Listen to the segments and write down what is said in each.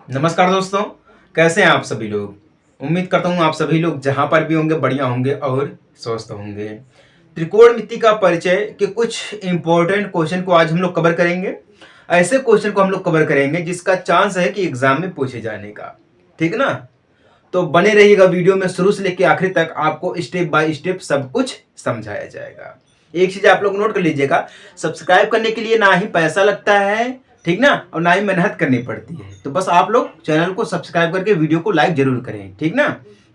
नमस्कार दोस्तों, कैसे हैं आप सभी लोग। उम्मीद करता हूँ आप सभी लोग जहाँ पर भी होंगे बढ़िया होंगे और स्वस्थ होंगे। त्रिकोणमिति का परिचय के कुछ इंपॉर्टेंट क्वेश्चन को आज हम लोग कवर करेंगे। ऐसे क्वेश्चन को हम लोग कवर करेंगे जिसका चांस है कि एग्जाम में पूछे जाने का। ठीक ना। तो बने रहिएगा वीडियो में शुरू से लेकर आखिर तक, आपको स्टेप बाय स्टेप सब कुछ समझाया जाएगा। एक चीज आप लोग नोट कर लीजिएगा, सब्सक्राइब करने के लिए ना ही पैसा लगता है, ठीक ना, और ना ही मेहनत करनी पड़ती है। तो बस आप लोग चैनल को सब्सक्राइब करके वीडियो को लाइक जरूर करें, ठीक ना।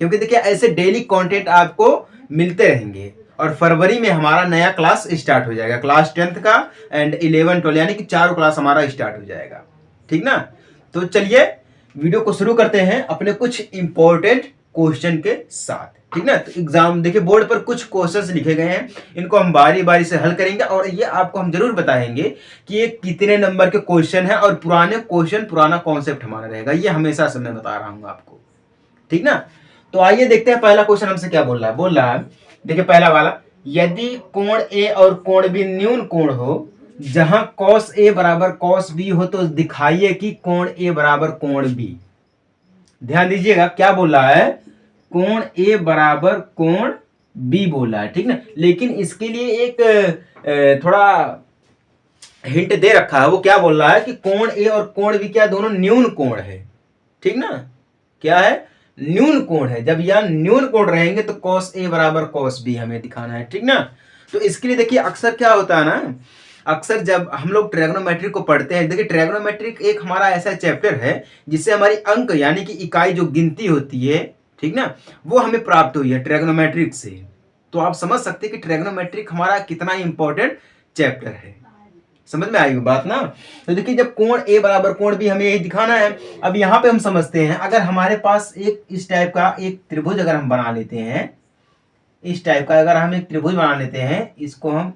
क्योंकि देखिए ऐसे डेली कंटेंट आपको मिलते रहेंगे। और फरवरी में हमारा नया क्लास स्टार्ट हो जाएगा, क्लास 10th का एंड 11 12 यानी कि चारों क्लास हमारा स्टार्ट हो जाएगा, ठीक ना। तो चलिए वीडियो को शुरू करते हैं अपने कुछ इंपॉर्टेंट क्वेश्चन के साथ, ठीक ना। तो एग्जाम देखिए बोर्ड पर कुछ क्वेश्चंस लिखे गए हैं, इनको हम बारी बारी से हल करेंगे और ये आपको हम जरूर बताएंगे कि ये कितने नंबर के क्वेश्चन है और पुराने क्वेश्चन पुराना कॉन्सेप्ट हमारा रहेगा, ये हमेशा से मैं बता रहा हूं आपको, ठीक ना। तो आइए देखते हैं पहला क्वेश्चन हमसे क्या बोल रहा है। देखिए पहला वाला, यदि कोण ए और कोण बी न्यून कोण हो, जहां cos ए बराबर cos बी हो, तो दिखाइए कि कोण ए बराबर कोण बी। ध्यान दीजिएगा क्या बोल रहा है, कोण ए बराबर कोण बी बोल रहा है, ठीक ना। लेकिन इसके लिए एक थोड़ा हिंट दे रखा है। वो क्या बोल रहा है कि कोण ए और कोण बी क्या दोनों न्यून कोण है, ठीक ना। क्या है, न्यून कोण है। जब यह न्यून कोण रहेंगे तो cos ए बराबर cos बी हमें दिखाना है, ठीक ना। तो इसके लिए देखिए अक्सर क्या होता है ना, अक्सर जब हम लोग ट्रिग्नोमेट्री को पढ़ते हैं, देखिए ट्रिग्नोमेट्रिक एक हमारा ऐसा चैप्टर है जिससे हमारी अंक यानी कि इकाई जो गिनती होती है, ठीक ना, वो हमें प्राप्त हुई है ट्रिग्नोमेट्रिक से। तो आप समझ सकते हैं कि ट्रिग्नोमेट्रिक हमारा कितना इंपॉर्टेंट चैप्टर है। समझ में आई बात ना। तो देखिए जब कोण ए बराबर कोण बी हमें यही दिखाना है। अब यहाँ पे हम समझते हैं, अगर हमारे पास एक इस टाइप का एक त्रिभुज अगर हम बना लेते हैं, इस टाइप का अगर हम एक त्रिभुज बना लेते हैं, इसको हम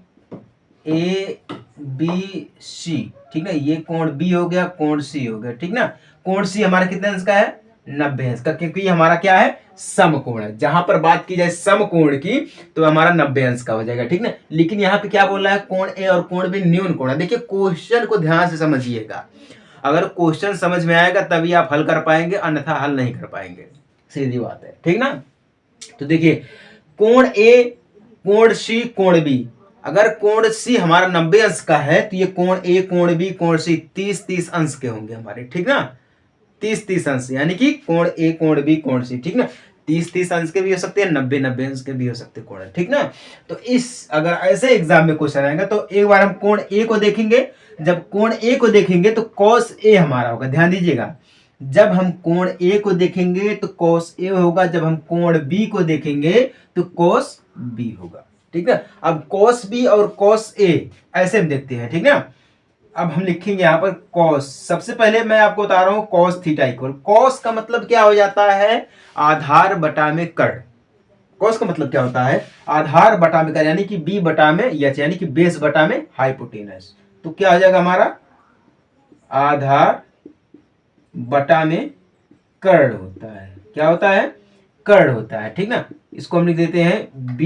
ए बी सी, ठीक ना। ये कोण बी हो गया, कोण सी हो गया, ठीक ना। कोण सी हमारा कितने अंश का है, 90 अंश का, क्योंकि ये हमारा क्या है, समकोण है। जहां पर बात की जाए समकोण की तो हमारा 90 अंश का हो जाएगा, ठीक ना। लेकिन यहाँ पे क्या बोल रहा है, कोण ए और कोण बी न्यून कोण है। देखिए क्वेश्चन को ध्यान से समझिएगा, अगर क्वेश्चन समझ में आएगा तभी आप हल कर पाएंगे, अन्यथा हल नहीं कर पाएंगे, सीधी बात है, ठीक ना। तो देखिए कोण ए, कोण सी, कोण बी, अगर कोण सी हमारा 90 अंश का है तो ये कोण ए, कोण बी, कोण सी 30-30 अंश के होंगे हमारे, ठीक ना। 30-30 अंश यानी कि कोण ए, कोण बी, कोण सी, ठीक ना। 30-30 अंश के भी हो सकते हैं, 90-90 अंश के भी हो सकते हैं कोण, ठीक ना। तो इस अगर ऐसे एग्जाम में क्वेश्चन आएगा तो एक बार हम कोण ए को देखेंगे। जब कोण ए को देखेंगे तो cos ए हमारा होगा, ध्यान दीजिएगा। जब हम कोण ए को देखेंगे तो cos ए होगा, जब हम कोण बी को देखेंगे तो cos बी होगा, ठीक है। अब cos बी और cos ए ऐसे हम देखते हैं, ठीक ना। अब हम लिखेंगे यहाँ पर cos, सबसे पहले मैं आपको बता रहा हूँ cos थीटा इक्वल, cos का मतलब क्या हो जाता है, आधार बटा में कर्ण। cos का मतलब क्या होता है, आधार बटा में कर्ण, यानी कि b बटा में एच, यानी कि बेस बटा में हाइपोटेनस। तो क्या हो जाएगा हमारा, आधार बटा में कर्ण होता है। क्या होता है, कर्ण होता है, ठीक ना। इसको हम लिख देते हैं b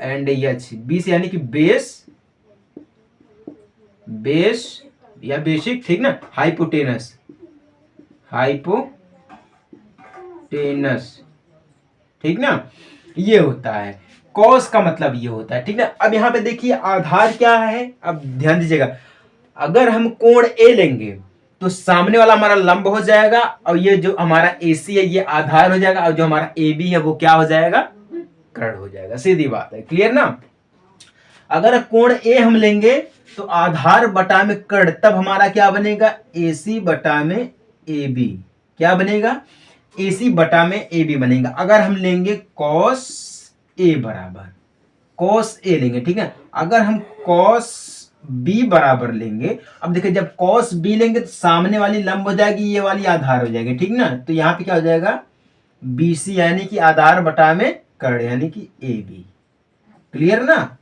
एंड एच, बी से यानी कि बेस, बेस या बेसिक, ठीक ना, हाइपोटेनस, हाइपोटेनस, ठीक ना। ये होता है कॉस का मतलब, ये होता है, ठीक ना। अब यहां पे देखिए आधार क्या है, अब ध्यान दीजिएगा, अगर हम कोण ए लेंगे तो सामने वाला हमारा लंब हो जाएगा और ये जो हमारा AC है ये आधार हो जाएगा, और जो हमारा AB है वो क्या हो जाएगा, कर्ण हो जाएगा, सीधी बात है, क्लियर ना। अगर कोण ए हम लेंगे तो आधार बटा में कर्ण, तब हमारा क्या बनेगा, AC बटा में AB, क्या बनेगा, AC बटा में AB बनेगा। अगर हम लेंगे cos A बराबर cos A लेंगे, ठीक है। अगर हम cos B बराबर लेंगे, अब देखिए जब cos B लेंगे तो सामने वाली लंब हो जाएगी, ये वाली आधार हो जाएगी, ठीक ना। तो यहाँ पे क्या हो जाएगा, BC यानी कि आधार बटा में कर्ण यानी कि AB, क्लियर ना।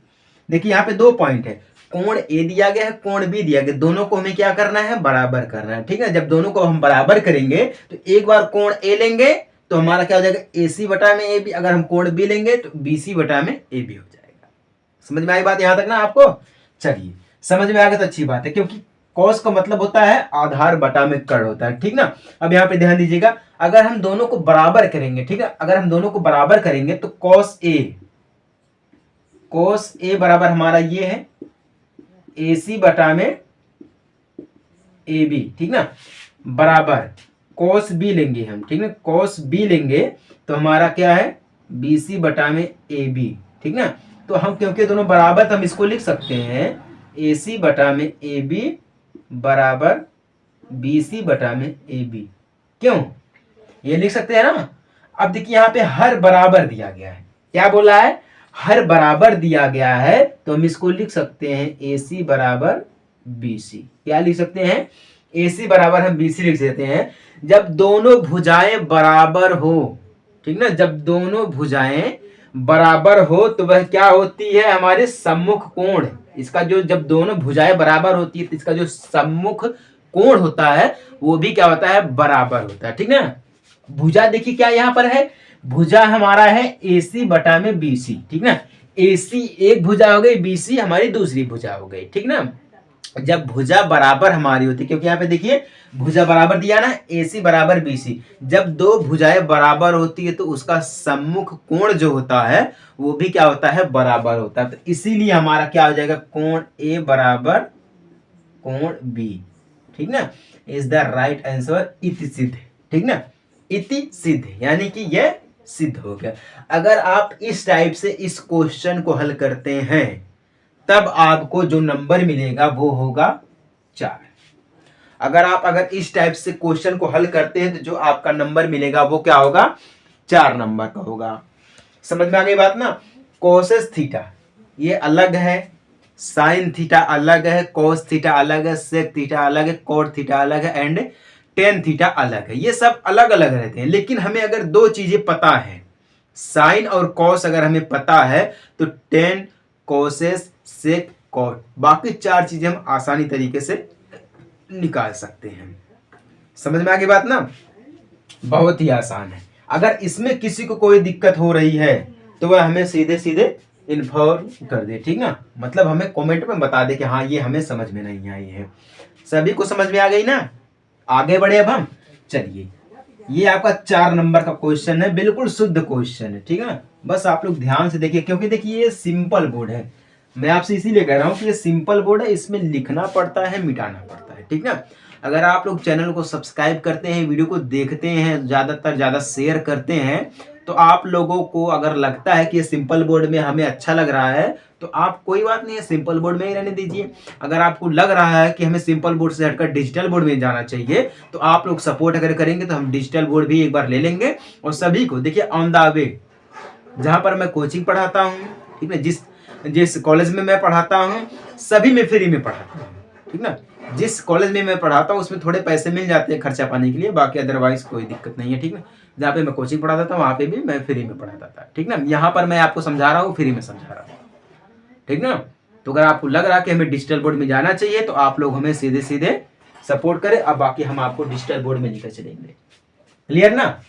देखिए यहाँ पे दो पॉइंट है, कोण ए दिया गया है, कोण बी दिया गया, दोनों को हमें क्या करना है, बराबर करना है, ठीक है। जब दोनों को हम बराबर करेंगे तो एक बार कोण ए लेंगे तो हमारा क्या हो जाएगा, AC बटा में AB, अगर हम कोण बी लेंगे तो BC बटा में AB हो जाएगा। समझ में आई बात यहां तक ना आपको, चलिए समझ में आ गया तो अच्छी बात है, क्योंकि कॉस का मतलब होता है आधार बटा में कर्ण होता है, ठीक ना। अब यहाँ पे ध्यान दीजिएगा, अगर हम दोनों को बराबर करेंगे, ठीक है, अगर हम दोनों को बराबर करेंगे तो कॉस ए बराबर हमारा ये है AC बटा में AB, ठीक ना, बराबर कॉस B लेंगे हम, ठीक ना, कॉस B लेंगे तो हमारा क्या है BC बटा में AB, ठीक ना। तो हम क्योंकि दोनों बराबर तो हम इसको लिख सकते हैं AC बटा में AB बराबर BC बटा में AB, क्यों ये लिख सकते हैं ना। अब देखिए यहाँ पे हर बराबर दिया गया है, क्या बोला है, हर बराबर दिया गया है, तो हम इसको लिख सकते हैं AC बराबर BC। क्या लिख सकते हैं, AC बराबर हम BC लिख देते हैं। जब दोनों भुजाएं बराबर हो, ठीक ना, जब दोनों भुजाएं बराबर हो तो वह क्या होती है, हमारे सम्मुख कोण। इसका जो जब दोनों भुजाएं बराबर होती है तो इसका जो सम्मुख कोण होता है वो भी क्या होता है, बराबर होता है, ठीक ना। भुजा देखिए क्या यहाँ पर है, भुजा हमारा है AC बटा में BC, ठीक ना। AC एक भुजा हो गई, BC हमारी दूसरी भुजा हो गई, ठीक ना। जब भुजा बराबर हमारी होती है, क्योंकि यहाँ पे देखिए भुजा बराबर दिया ना, AC बराबर BC, जब दो भुजाएं बराबर होती है तो उसका सम्मुख कोण जो होता है वो भी क्या होता है, बराबर होता है। तो इसीलिए हमारा क्या हो जाएगा, कोण A बराबर कोण B, ठीक ना, इज द राइट आंसर, इति सिद्ध, ठीक ना, इति सिद्ध यानी कि यह सिद्ध हो गया। अगर आप इस टाइप से इस क्वेश्चन को हल करते हैं तब आपको जो नंबर मिलेगा वो होगा 4। अगर इस टाइप से क्वेश्चन को हल करते हैं तो जो आपका नंबर मिलेगा वो क्या होगा, 4 नंबर का होगा। समझ में आ गई बात ना। कोसेस थीटा ये अलग है, साइन थीटा अलग है, कोस थीटा अलग है, सेक थीटा अलग है, कोट थीटा अलग है एंड टेन थीटा अलग है। ये सब अलग अलग रहते हैं, लेकिन हमें अगर दो चीजें पता है, साइन और कॉस अगर हमें पता है तो टेन, कोसेस, सेक, कॉट, बाकी 4 चीजें हम आसानी तरीके से निकाल सकते हैं। समझ में आ गई बात ना, बहुत ही आसान है। अगर इसमें किसी को कोई दिक्कत हो रही है तो वह हमें सीधे सीधे इन्फॉर्म कर दे, ठीक ना, मतलब हमें कमेंट में बता दे कि हाँ ये हमें समझ में नहीं आई है। सभी को समझ में आ गई ना। आगे बढ़े अब हम, चलिए ये आपका 4 नंबर का क्वेश्चन है, बिल्कुल शुद्ध क्वेश्चन है, ठीक है ना। बस आप लोग ध्यान से देखिए, क्योंकि देखिए ये सिंपल बोर्ड है, मैं आपसे इसीलिए कह रहा हूँ कि ये सिंपल बोर्ड है, इसमें लिखना पड़ता है, मिटाना पड़ता है, ठीक ना। अगर आप लोग चैनल को सब्सक्राइब करते हैं, वीडियो को देखते हैं, ज़्यादातर ज़्यादा शेयर करते हैं, तो आप लोगों को अगर लगता है कि ये सिंपल बोर्ड में हमें अच्छा लग रहा है तो आप कोई बात नहीं है, सिंपल बोर्ड में ही रहने दीजिए। अगर आपको लग रहा है कि हमें सिंपल बोर्ड से हटकर डिजिटल बोर्ड में जाना चाहिए तो आप लोग सपोर्ट अगर करेंगे तो हम डिजिटल बोर्ड भी एक बार ले लेंगे। और सभी को देखिए ऑन द वे, जहाँ पर मैं कोचिंग पढ़ाता हूँ, ठीक है, जिस कॉलेज में मैं पढ़ाता हूँ सभी में फ्री में पढ़ाता हूँ, ठीक ना। जिस कॉलेज में मैं पढ़ाता हूँ उसमें थोड़े पैसे मिल जाते हैं खर्चा पाने के लिए, बाकी अदरवाइज कोई दिक्कत नहीं है, ठीक ना। जहाँ पे मैं कोचिंग पढ़ाता था वहाँ पे भी मैं फ्री में पढ़ाता था, ठीक ना। यहाँ पर मैं आपको समझा रहा हूँ, फ्री में समझा रहा हूँ, ठीक ना। तो अगर आपको लग रहा कि हमें डिजिटल बोर्ड में जाना चाहिए तो आप लोग हमें सीधे सीधे सपोर्ट करें, अब बाकी हम आपको डिजिटल बोर्ड में लेकर चलेंगे। क्लियर ना।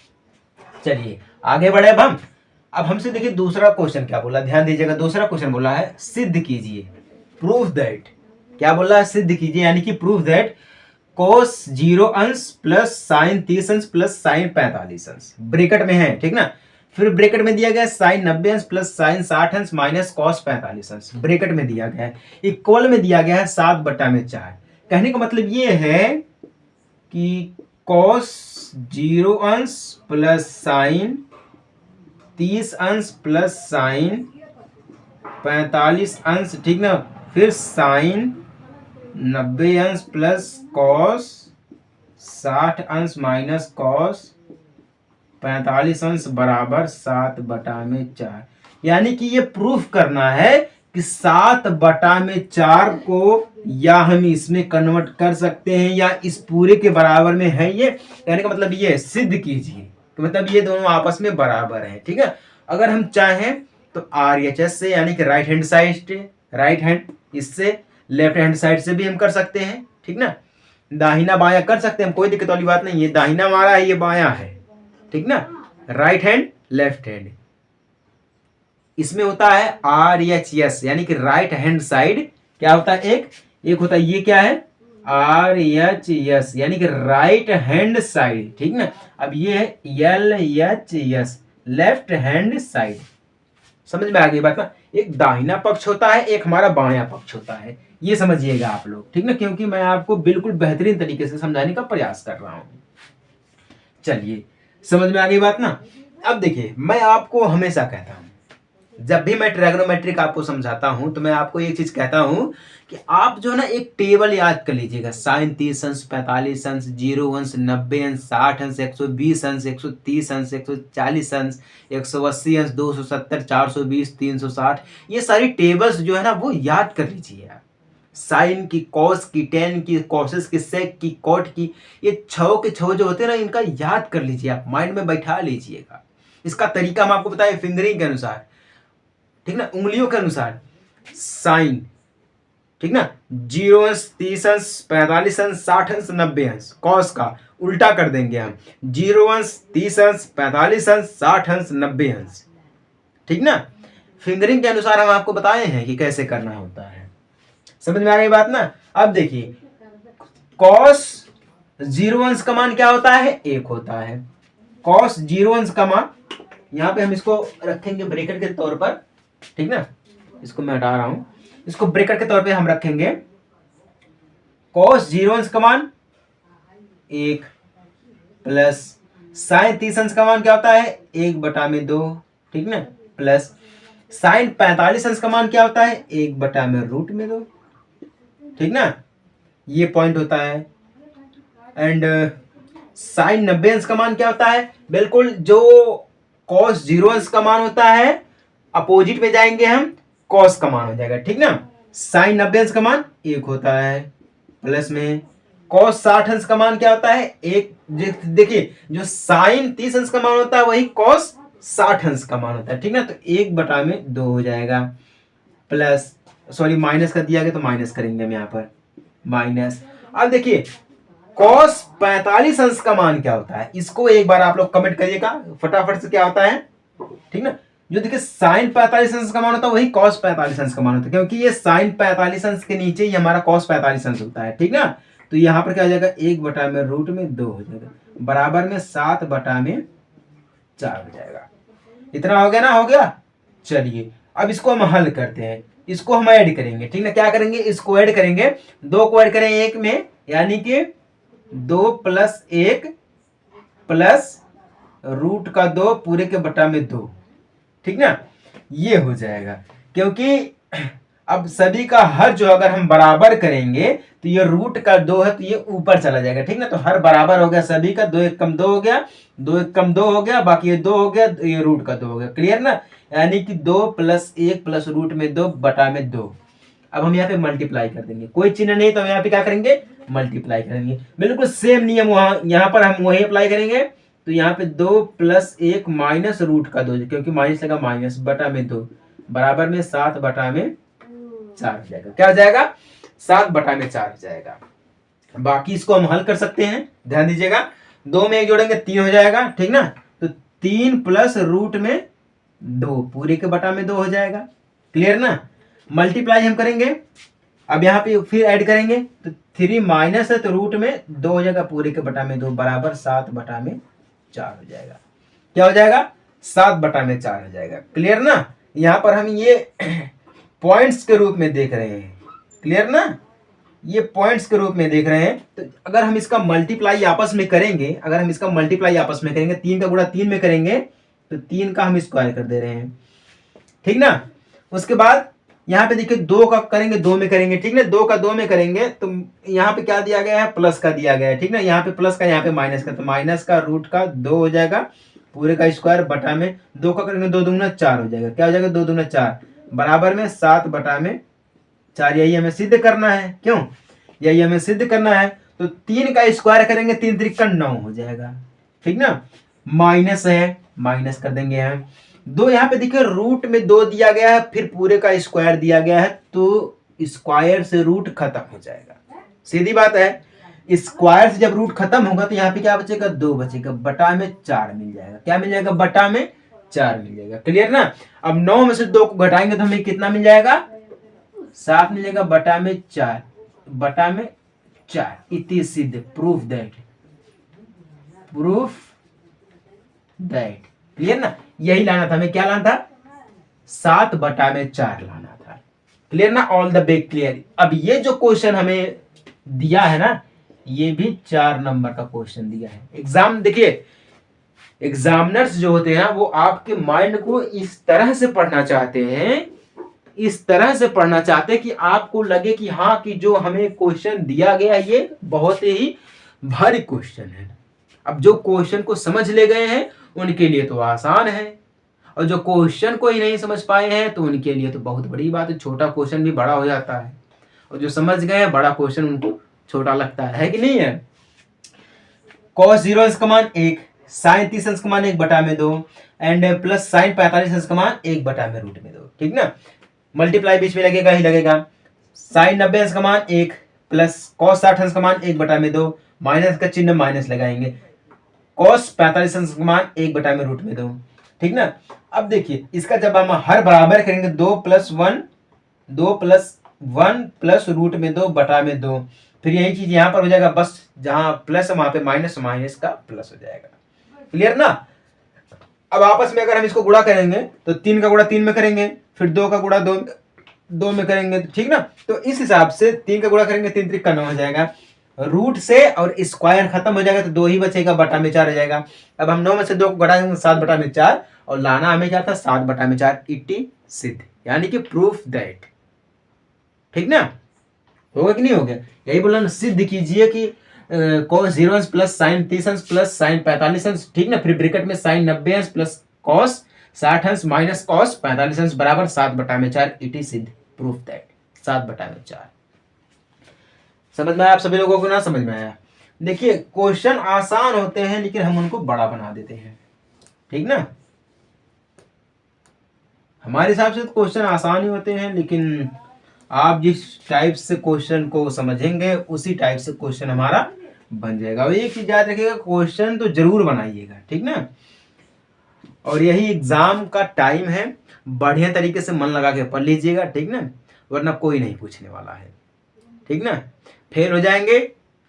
चलिए आगे बढ़े अब हमसे देखिए दूसरा क्वेश्चन क्या बोला, ध्यान दीजिएगा। दूसरा क्वेश्चन बोला है सिद्ध कीजिए, प्रूफ दैट, क्या बोला है, सिद्ध कीजिए यानी कि प्रूफ दैट cos 0 अंश प्लस साइन 30 अंश प्लस साइन 45 अंश ब्रैकेट में है, ठीक ना। फिर ब्रैकेट में दिया गया साइन 90 अंश प्लस साइन 60 अंश माइनस कॉस 45 अंश ब्रैकेट में दिया गया है। इक्वल में दिया गया है 7/4। कहने का मतलब ये है कि cos 0 अंश प्लस साइन 30 अंश प्लस साइन 45 अंश, ठीक ना। फिर साइन 90 अंश प्लस कॉस 60 अंश माइनस कॉस 45 अंश बराबर 7/4। यानी कि ये प्रूफ करना है कि 7/4 को या हम इसमें कन्वर्ट कर सकते हैं या इस पूरे के बराबर में है। ये कहने का मतलब ये सिद्ध कीजिए तो मतलब ये दोनों आपस में बराबर हैं, ठीक है। अगर हम चाहें तो RHS से यानी कि राइट हैंड इससे लेफ्ट हैंड साइड से भी हम कर सकते हैं, ठीक ना। दाहिना बायां कर सकते हैं, कोई दिक्कत वाली बात नहीं है। दाहिना हमारा है, ये बायां है, ठीक ना। राइट हैंड लेफ्ट हैंड, इसमें होता है RHS यानी कि राइट हैंड साइड क्या होता है, एक होता है ये क्या है RHS यानी कि राइट हैंड साइड, ठीक ना। अब ये है LHS, लेफ्ट हैंड साइड। समझ में आ गई बात ना। एक दाहिना पक्ष होता है, एक हमारा बायां पक्ष होता है, ये समझिएगा आप लोग, ठीक ना, क्योंकि मैं आपको बिल्कुल बेहतरीन तरीके से समझाने का प्रयास कर रहा हूं। चलिए, समझ में आ गई बात ना। अब देखिए, मैं आपको हमेशा कहता हूं, जब भी मैं ट्रिग्नोमेट्रिक आपको समझाता हूं तो मैं आपको एक चीज कहता हूं कि आप जो है ना एक टेबल याद कर लीजिएगा। साइन 30 अंश, 45 अंश, 0 अंश, 90 अंश, 60 अंश, 120 अंश, 130 अंश, 140 अंश, 180 अंश, 270, 420, 360, ये सारी टेबल्स जो है ना वो याद कर लीजिए आप। साइन की, कॉस की, टेन की, कॉसेस की, सेक की, कॉट की, ये छह के छह जो होते हैं ना, इनका याद कर लीजिए आप, माइंड में बैठा लीजिएगा। इसका तरीका हम आपको बताएं फिंगरिंग के अनुसार, ठीक ना, उंगलियों के अनुसार। साइन, ठीक ना, 0 अंश, 30 अंश, 45 अंश, 60 अंश, 90 अंश। कॉस का उल्टा कर देंगे हम, 0 अंश, 30 अंश, 45 अंश, 60 अंश, 90 अंश, ठीक ना। फिंगरिंग के अनुसार हम आपको बताए हैं कि कैसे करना होता है। समझ में आ गई बात ना। अब देखिए, कॉस 0 अंश का मान क्या होता है? 1 होता है। कॉस 0 अंश का मान, यहां पे हम इसको रखेंगे ब्रैकेट के तौर पर, ठीक ना, इसको मैं हटा रहा हूं, इसको ब्रैकेट के तौर पे हम रखेंगे। कॉस 0 अंश का मान 1 प्लस साइन 30 अंश का मान क्या होता है? 1/2, ठीक ना, प्लस साइन 45 अंश का मान क्या होता है? 1/√2, ठीक ना, ये पॉइंट होता है। एंड साइन 90 अंश का मान क्या होता है? बिल्कुल जो कॉस 0 अंश का मान होता है, अपोजिट में जाएंगे हम, कॉस का मान हो जाएगा, ठीक ना। साइन 90 अंश का मान 1 होता है, प्लस में कॉस 60 अंश का मान क्या होता है? 1। देखिए, जो साइन 30 अंश का मान होता है वही कॉस 60 अंश का मान होता है, ठीक ना। तो 1/2 हो जाएगा, प्लस, सॉरी माइनस कर दिया गया तो माइनस करेंगे हम यहाँ पर, माइनस। अब देखिए, कॉस 45 अंश का मान क्या होता है? इसको एक बार आप लोग कमेंट करिएगा फटाफट से, क्या होता है, ठीक ना। जो देखिए साइन 45 अंश का मान होता है वही कॉस 45 अंश का मान होता है, क्योंकि ये साइन 45 अंश के नीचे ही हमारा कॉस 45 अंश होता है, ठीक ना। तो यहाँ पर क्या हो जाएगा? 1/√2 हो जाएगा, बराबर में 7/4 हो जाएगा। इतना हो गया ना, हो गया। चलिए, अब इसको हम हल करते हैं, इसको हम ऐड करेंगे, ठीक ना। क्या करेंगे? इसको ऐड करेंगे, 2 को ऐड करें 1 में, यानी कि 2 + 1 प्लस √2 पूरे के बटा में 2, ठीक ना, ये हो जाएगा। क्योंकि अब सभी का हर जो अगर हम बराबर करेंगे तो ये √2 है तो ये ऊपर चला जाएगा, ठीक ना। तो हर बराबर हो गया सभी का, 2 × 1 = 2 हो गया, 2 × 1 = 2 हो गया, बाकी ये 2 हो गया, ये √2 हो गया, क्लियर ना। यानी कि 2 + 1 प्लस √2 बटा में 2। अब हम यहाँ पे मल्टीप्लाई कर देंगे, कोई चिन्ह नहीं तो हम यहाँ पे क्या करेंगे? मल्टीप्लाई करेंगे। बिल्कुल सेम नियम वहां यहाँ पर हम वही अप्लाई करेंगे। तो यहाँ पे 2 + 1 माइनस √2, क्योंकि माइनस लगा, माइनस बटा में 2, बराबर में 7/4 हो जाएगा। क्या हो जाएगा? 7/4 हो जाएगा। बाकी इसको हम हल कर सकते हैं, ध्यान दीजिएगा। 2 में 1 जोड़ेंगे 3 हो जाएगा, ठीक ना। तो 3 प्लस √2 पूरे के बटा में 2 हो जाएगा, क्लियर ना। मल्टीप्लाई हम करेंगे, अब यहाँ पे फिर ऐड करेंगे, तो 3 माइनस है तो रूट में 2 हो जाएगा, पूरे के बटा में 2, बराबर 7/4 हो जाएगा। क्या हो जाएगा? 7/4 हो जाएगा, क्लियर ना। यहाँ पर हम ये पॉइंट्स के रूप में देख रहे हैं, क्लियर ना, ये पॉइंट्स के रूप में देख रहे हैं। तो अगर हम इसका मल्टीप्लाई आपस में करेंगे, अगर हम इसका मल्टीप्लाई आपस में करेंगे, 3 का गुणा 3 में करेंगे, तो 3 का हम स्क्वायर कर दे रहे हैं, ठीक ना। उसके बाद यहाँ पे देखिए 2 का करेंगे 2 में करेंगे, ठीक ना। 2 का 2 में करेंगे तो यहाँ पे क्या दिया गया है? प्लस का दिया गया है, ठीक ना। यहाँ पे प्लस का, यहाँ पे माइनस का, तो माइनस का √2 हो जाएगा, पूरे का स्क्वायर बटा में 2 का करेंगे 2 दूना 4 हो जाएगा। क्या हो जाएगा? 2 दूना 4, बराबर में 7/4। यही हमें सिद्ध करना है, क्यों? यही हमें सिद्ध करना है। तो 3 का स्क्वायर करेंगे, 3 × 3 = 9 हो जाएगा, ठीक ना। माइनस है, माइनस कर देंगे हम। 2 यहाँ पे देखिए रूट में 2 दिया गया है, फिर पूरे का स्क्वायर दिया गया है, तो स्क्वायर से रूट खत्म हो जाएगा, सीधी बात है। स्क्वायर से जब रूट खत्म होगा तो यहाँ पे क्या बचेगा? 2 बचेगा, बटा में 4 मिल जाएगा। क्या मिल जाएगा? बटा में 4 मिल जाएगा, क्लियर ना। अब 9 में से 2 को घटाएंगे तो हमें कितना मिल जाएगा? 7 मिलेगा, बटा में 4, बटा में 4 इति सिद्ध, प्रूफ दैट, क्लियर ना। यही लाना था हमें, क्या लाना था, 7/4 लाना था, क्लियर ना। All the way clear. अब ये जो क्वेश्चन हमें दिया है ना, ये भी 4 नंबर का क्वेश्चन दिया है। एग्जाम देखिए, एग्जामिनर्स जो होते हैं ना, वो आपके माइंड को इस तरह से पढ़ना चाहते हैं, इस तरह से पढ़ना चाहते हैं कि आपको लगे कि हाँ, कि जो हमें क्वेश्चन दिया गया ये बहुत ही भारी क्वेश्चन है। अब जो क्वेश्चन को समझ ले गए हैं उनके लिए तो आसान है, और जो क्वेश्चन को ही नहीं समझ पाए हैं तो उनके लिए तो बहुत बड़ी बात है। छोटा क्वेश्चन भी बड़ा हो जाता है, और जो समझ गए हैं बड़ा क्वेश्चन उनको छोटा लगता है कि नहीं है। cos 0 अंश का मान 1, sin 30 अंश का मान 1/2 एंड प्लस sin 45 अंश का मान 1/√2, ठीक ना। मल्टीप्लाई बीच में लगेगा ही लगेगा। sin 90 अंश का मान 1 प्लस cos 60 अंश का मान 1/2, माइनस का चिन्ह माइनस लगाएंगे, cos 45 अंश का मान 1/√2, ठीक ना। अब देखिए इसका जब हम हर बराबर करेंगे 2 + 1 + √2/2, फिर यही चीज यहाँ पर हो जाएगा, बस जहां प्लस है वहां पे माइनस, माइनस का प्लस हो जाएगा, क्लियर ना। अब आपस में अगर हम इसको गुणा करेंगे तो 3 का गुणा 3 में करेंगे, फिर 2 का गुणा 2 में करेंगे, ठीक ना। तो इस हिसाब से 3 का गुणा करेंगे, 3 3 का 9 हो जाएगा, रूट से और स्क्वायर खत्म हो जाएगा तो 2 ही बचेगा, बटा में 4 हो जाएगा। अब हम 9 में से 2 को घटाएंगे 7/4, और लाना हमें क्या था, 7/4 इति सिद्ध, यानी कि प्रूफ दैट, ठीक ना। होगा कि नहीं हो गया, यही बोला ना, सिद्ध कीजिए कि cos 0 अंश प्लस sin 30 अंश प्लस sin 45 अंश, ठीक ना, फिर ब्रैकेट में sin 90 अंश प्लस cos 60 अंश माइनस cos 45 अंश बराबर 7/4 इति सिद्ध, प्रूफ दैट 7/4। समझ में आया आप सभी लोगों को, ना समझ में आया। देखिए क्वेश्चन आसान होते हैं लेकिन हम उनको बड़ा बना देते हैं, ठीक ना। हमारे हिसाब से क्वेश्चन आसान ही होते हैं, लेकिन आप जिस टाइप से क्वेश्चन को समझेंगे उसी टाइप से क्वेश्चन हमारा बन जाएगा। और एक चीज याद रखिएगा, क्वेश्चन तो जरूर बनाइएगा, ठीक ना। और यही एग्जाम का टाइम है, बढ़िया तरीके से मन लगा के पढ़ लीजिएगा, ठीक ना, वरना कोई नहीं पूछने वाला है, ठीक ना। फेल हो जाएंगे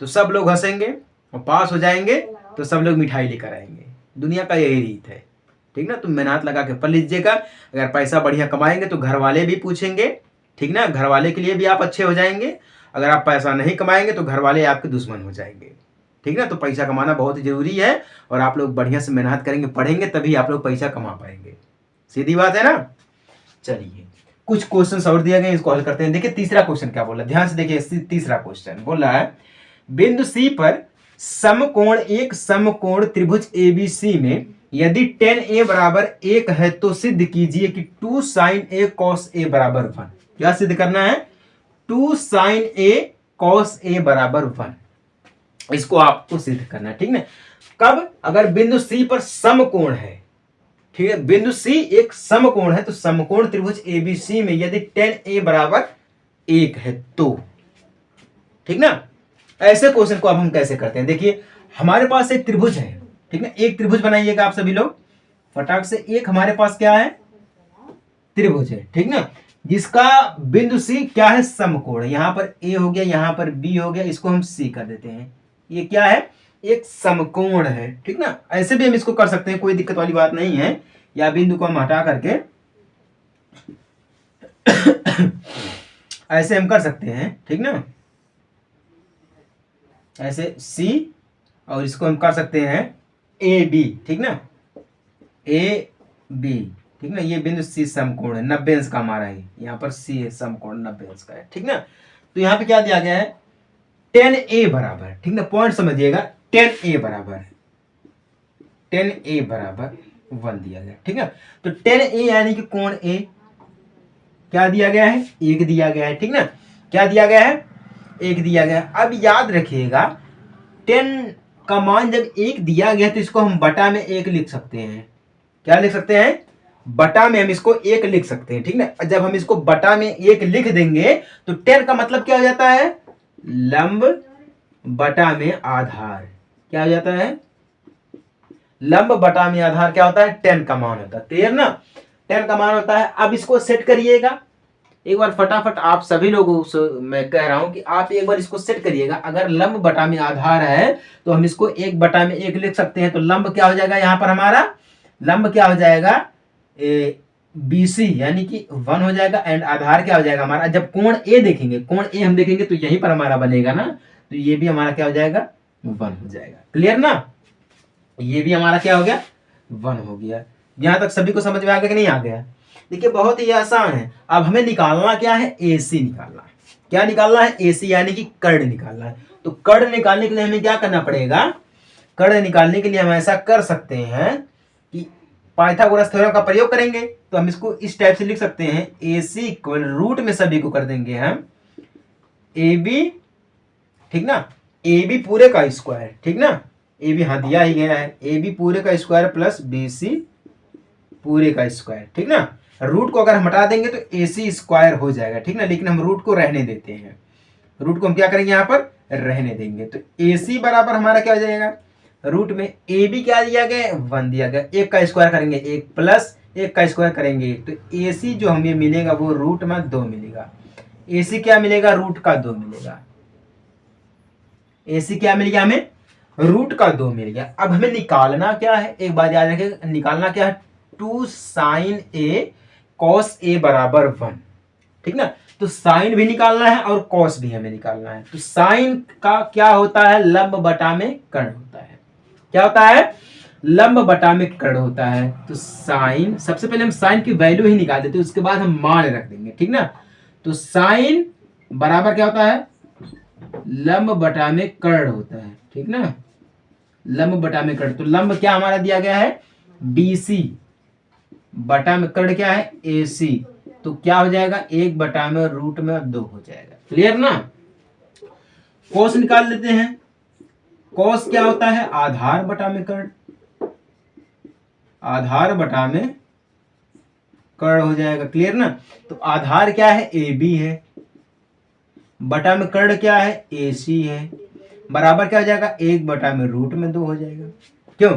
तो सब लोग हंसेंगे, और पास हो जाएंगे तो सब लोग मिठाई लेकर आएंगे। दुनिया का यही रीत है, ठीक ना। तो मेहनत लगा के पढ़ लीजिएगा। अगर पैसा बढ़िया कमाएंगे तो घर वाले भी पूछेंगे, ठीक ना, घर वाले के लिए भी आप अच्छे हो जाएंगे। अगर आप पैसा नहीं कमाएंगे तो घर वाले आपके दुश्मन हो जाएंगे, ठीक ना। तो पैसा कमाना बहुत ही जरूरी है, और आप लोग बढ़िया से मेहनत करेंगे, पढ़ेंगे, तभी आप लोग पैसा कमा पाएंगे, सीधी बात है ना। चलिए कुछ क्वेश्चन और दिए गए, इसको हल करते हैं। देखिए तीसरा क्वेश्चन क्या बोला, ध्यान से देखिए। तीसरा क्वेश्चन बोल रहा है, बिंदु सी पर समकोण एक समकोण त्रिभुज एबीसी में यदि tan a बराबर 1 है तो सिद्ध कीजिए कि 2 sin a cos a बराबर 1। क्या सिद्ध करना है, 2 sin a cos a बराबर 1, इसको आपको सिद्ध करना है, ठीक ना। कब, अगर बिंदु सी पर समकोण है, ठीक है, बिंदु सी एक समकोण है, तो समकोण त्रिभुज एबीसी में यदि tan a बराबर 1 है तो, ठीक ना। ऐसे क्वेश्चन को अब हम कैसे करते हैं, देखिए हमारे पास एक त्रिभुज है, ठीक है, एक त्रिभुज बनाइएगा आप सभी लोग फटाक से। एक हमारे पास क्या है, त्रिभुज है, ठीक ना, जिसका बिंदु सी क्या है, समकोण है। यहां पर ए हो गया, यहां पर बी हो गया, इसको हम सी कर देते हैं। ये क्या है, एक समकोण है, ठीक ना। ऐसे भी हम इसको कर सकते हैं, कोई दिक्कत वाली बात नहीं है। या बिंदु को हम हटा करके ऐसे हम कर सकते हैं, ठीक ना, ऐसे सी, और इसको हम कर सकते हैं ए बी, ठीक ना, ए बी, ठीक ना। ये बिंदु सी समकोण है, 90 अंश का हमारा है, यहाँ पर सी है समकोण 90 अंश का है, ठीक ना। तो यहाँ पे क्या दिया गया है, tan a बराबर, ठीक ना, पॉइंट समझिएगा, tan a बराबर 1 दिया गया, ठीक है। तो tan a यानी कि कोण a क्या दिया गया है, 1 दिया गया है, ठीक ना। क्या दिया गया है, 1 दिया गया है। अब याद रखिएगा, tan का मान जब 1 दिया गया तो इसको हम बटा में 1 लिख सकते हैं। क्या लिख सकते हैं, बटा में हम इसको 1 लिख सकते हैं, ठीक ना। जब हम इसको बटा में 1 लिख देंगे तो tan का मतलब क्या हो जाता है, लंब बटा में आधार। क्या हो जाता है, लंब बटा में आधार क्या होता है, tan का मान होता है, क्लियर ना, tan का मान होता है। अब इसको सेट करिएगा, एक बार फटाफट आप सभी लोगों से मैं कह रहा हूं कि आप एक बार इसको सेट करिएगा। अगर लंब बटा में आधार है तो हम इसको 1 बटा में 1 लिख सकते हैं। तो लंब क्या हो जाएगा यहाँ पर हमारा, लंब क्या हो जाएगा BC यानी कि 1 हो जाएगा। एंड आधार क्या हो जाएगा हमारा, जब कोण ए देखेंगे, कोण ए हम देखेंगे तो यहीं पर हमारा बनेगा ना, तो ये भी हमारा क्या हो जाएगा 1 हो जाएगा। क्लियर ना, ये भी हमारा क्या हो गया 1 हो गया। यहां तक सभी को समझ में आ गया कि नहीं आ गया। देखिए बहुत ही आसान है। अब हमें निकालना क्या है, AC निकालना है। क्या निकालना है, AC यानी कि कर्ण निकालना है। तो कर्ण निकालने के लिए हमें क्या करना पड़ेगा, कर्ण निकालने के लिए हम ऐसा कर सकते हैं कि पाइथागोरस थ्योरम का प्रयोग करेंगे। तो हम इसको इस टाइप से लिख सकते हैं, AC इक्वल रूट में सभी को कर देंगे हम AB, ठीक ना, AB पूरे का स्क्वायर, ठीक ना, AB हाँ दिया ही गया है, AB पूरे का स्क्वायर प्लस BC पूरे का स्क्वायर, ठीक ना। रूट को अगर हम हटा देंगे तो AC स्क्वायर हो जाएगा, ठीक ना, लेकिन हम रूट को रहने देते हैं। रूट को हम क्या करेंगे यहाँ पर रहने देंगे। तो AC बराबर हमारा क्या हो जाएगा, रूट में AB क्या दिया गया 1 दिया गया, 1 का स्क्वायर करेंगे 1 प्लस 1 का स्क्वायर करेंगे 1, तो AC जो हमें मिलेगा वो रूट में 2 मिलेगा। AC क्या मिलेगा, रूट का 2 मिलेगा। AC क्या मिल गया हमें, रूट का 2 मिल गया। अब हमें निकालना क्या है, एक बात याद रखिए, निकालना क्या है 2 sin A cos A बराबर 1, ठीक ना। तो साइन भी निकालना है और कॉस भी हमें निकालना है। तो साइन का क्या होता है, लंब बटा में कर्ण होता है। क्या होता है, लंब बटा में कर्ण होता है। तो साइन, सबसे पहले हम साइन की वैल्यू ही निकाल देते हैं, उसके बाद हम मान रख देंगे, ठीक ना। तो साइन बराबर क्या होता है, लंब बटा में कर्ण होता है, ठीक ना, लंब बटा में कर्ण। तो लंब क्या हमारा दिया गया है BC, बटा में कर्ण क्या है AC, तो क्या हो जाएगा 1 बटा में रूट में 2 हो जाएगा। क्लियर ना। कोस निकाल लेते हैं। कोस क्या होता है, आधार बटा में कर्ण, आधार बटा में कर्ण हो जाएगा। क्लियर ना। तो आधार क्या है AB है, बटा में कर्ण क्या है AC है, बराबर क्या हो जाएगा 1 बटा में रूट में 2 हो जाएगा। क्यों,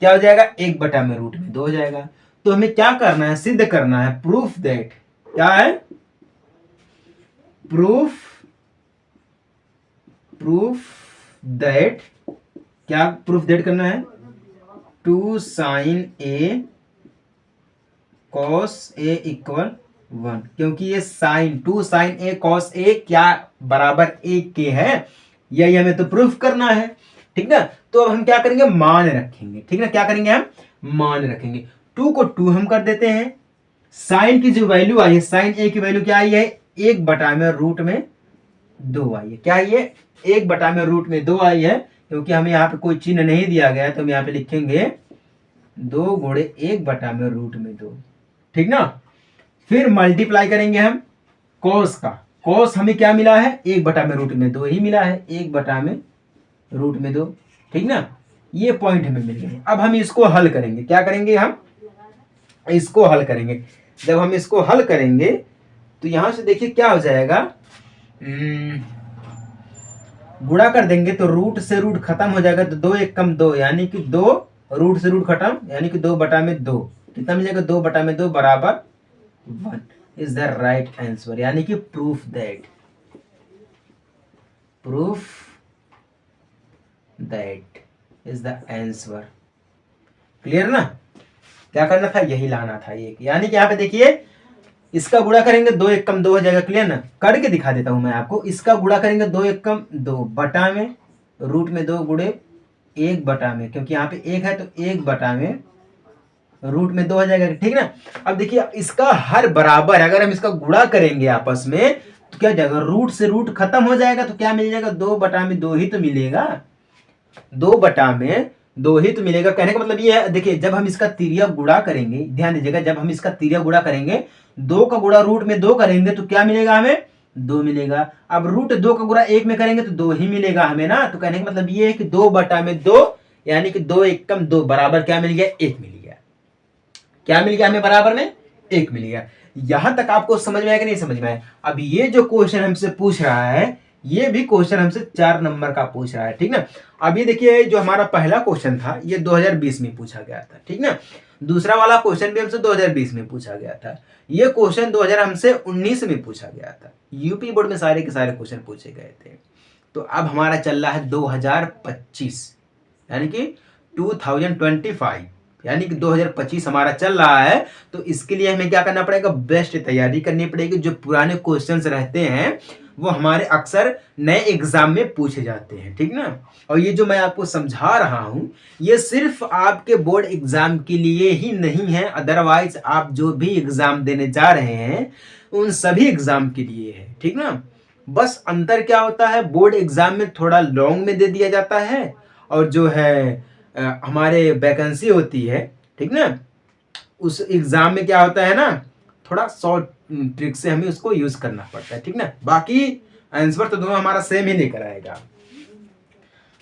क्या हो जाएगा 1 बटा में रूट में 2 हो जाएगा। तो हमें क्या करना है, सिद्ध करना है, प्रूफ दैट, क्या है प्रूफ दैट, क्या प्रूफ दैट करना है 2 sin A cos A equal 1, क्योंकि ये sign 2 sin A cos A क्या बराबर 1 के है, यही हमें तो प्रूफ करना है, ठीक ना। तो अब हम क्या करेंगे, मान रखेंगे, ठीक ना, क्या करेंगे हम मान रखेंगे। 2 को 2 हम कर देते हैं, साइन की जो वैल्यू आई है, साइन A की वैल्यू क्या आई है 1 बटा में रूट में 2 आई है। क्या आई है 1 बटा में रूट में 2 आई है, क्योंकि हमें यहाँ पे कोई चिन्ह नहीं दिया गया है, तो हम यहाँ पे लिखेंगे 2 गुणे 1 बटा में रूट में 2, ठीक ना। फिर मल्टीप्लाई करेंगे हम कॉस का, कॉस हमें क्या मिला है 1 बटा में रूट में 2 ही मिला है, 1 बटा में रूट में 2, ठीक ना। ये पॉइंट हमें मिल गए। अब हम इसको हल करेंगे, क्या करेंगे हम इसको हल करेंगे। जब हम इसको हल करेंगे तो यहां से देखिए क्या हो जाएगा, गुणा कर देंगे तो रूट से रूट खत्म हो जाएगा, तो 2 1 कम 2 यानी कि 2, रूट से रूट खत्म यानी कि 2 बटा में 2, कितना मिलेगा 2 बटा में 2 बराबर 1 इज द राइट आंसर। यानी कि proof that is the answer. Clear ना। क्या करना था, यही लाना था एक, यानी कि यहाँ पे देखिए इसका गुणा करेंगे 2 1 कम 2 हो जाएगा। क्लियर ना, करके दिखा देता हूं मैं आपको। इसका गुणा करेंगे 2 1 कम 2 बटा में रूट में 2 गुणे 1 बटा में, क्योंकि यहाँ पे 1 है तो 1 बटा में रूट में 2 हो जाएगा, ठीक ना। अब देखिए इसका हर बराबर, अगर हम इसका गुणा करेंगे आपस में तो क्या जाएगा, रूट से रूट खत्म हो जाएगा, तो क्या मिल जाएगा 2 बटा में 2 ही तो मिलेगा, 2 बटा में 2 ही तो मिलेगा। कहने का मतलब ये है, देखिए जब हम इसका तिर्या गुणा करेंगे, ध्यान दीजिएगा, जब हम इसका तिर्या गुणा करेंगे 2 का गुणा रूट में 2 करेंगे तो क्या मिलेगा हमें 2 मिलेगा। अब रूट 2 का गुणा 1 में करेंगे तो 2 ही मिलेगा हमें ना। तो कहने का मतलब ये है कि 2 बटा में 2 यानी कि 2 1 कम 2 बराबर क्या मिल गया 1 मिल गया। क्या मिल गया हमें बराबर में 1 मिल गया। यहां तक आपको समझ में आया कि नहीं समझ में आया। अब ये जो क्वेश्चन हमसे पूछ रहा है, ये भी क्वेश्चन हमसे 4 नंबर का पूछ रहा है, ठीक ना। अब ये देखिए, जो हमारा पहला क्वेश्चन था ये 2020 में पूछा गया था, ठीक ना। दूसरा वाला क्वेश्चन भी हमसे 2020 में पूछा गया था। ये क्वेश्चन 2000 हमसे 19 में पूछा गया था। यूपी बोर्ड में सारे के सारे क्वेश्चन पूछे गए थे। तो अब हमारा चल रहा है 2025, यानी कि 2025, यानी कि 2025 हमारा चल रहा है। तो इसके लिए हमें क्या करना पड़ेगा, बेस्ट तैयारी करनी पड़ेगी। जो पुराने क्वेश्चंस रहते हैं वो हमारे अक्सर नए एग्जाम में पूछे जाते हैं, ठीक ना। और ये जो मैं आपको समझा रहा हूं ये सिर्फ आपके बोर्ड एग्जाम के लिए ही नहीं है, अदरवाइज आप जो भी एग्जाम देने जा रहे हैं उन सभी एग्जाम के लिए है, ठीक ना। बस अंतर क्या होता है, बोर्ड एग्जाम में थोड़ा लॉन्ग में दे दिया जाता है, और जो है हमारे वैकेंसी होती है, ठीक ना, उस एग्जाम में क्या होता है ना, थोड़ा शॉर्ट ट्रिक से हमें उसको यूज करना पड़ता है, ठीक ना। बाकी आंसर तो दोनों हमारा सेम ही लेकर आएगा।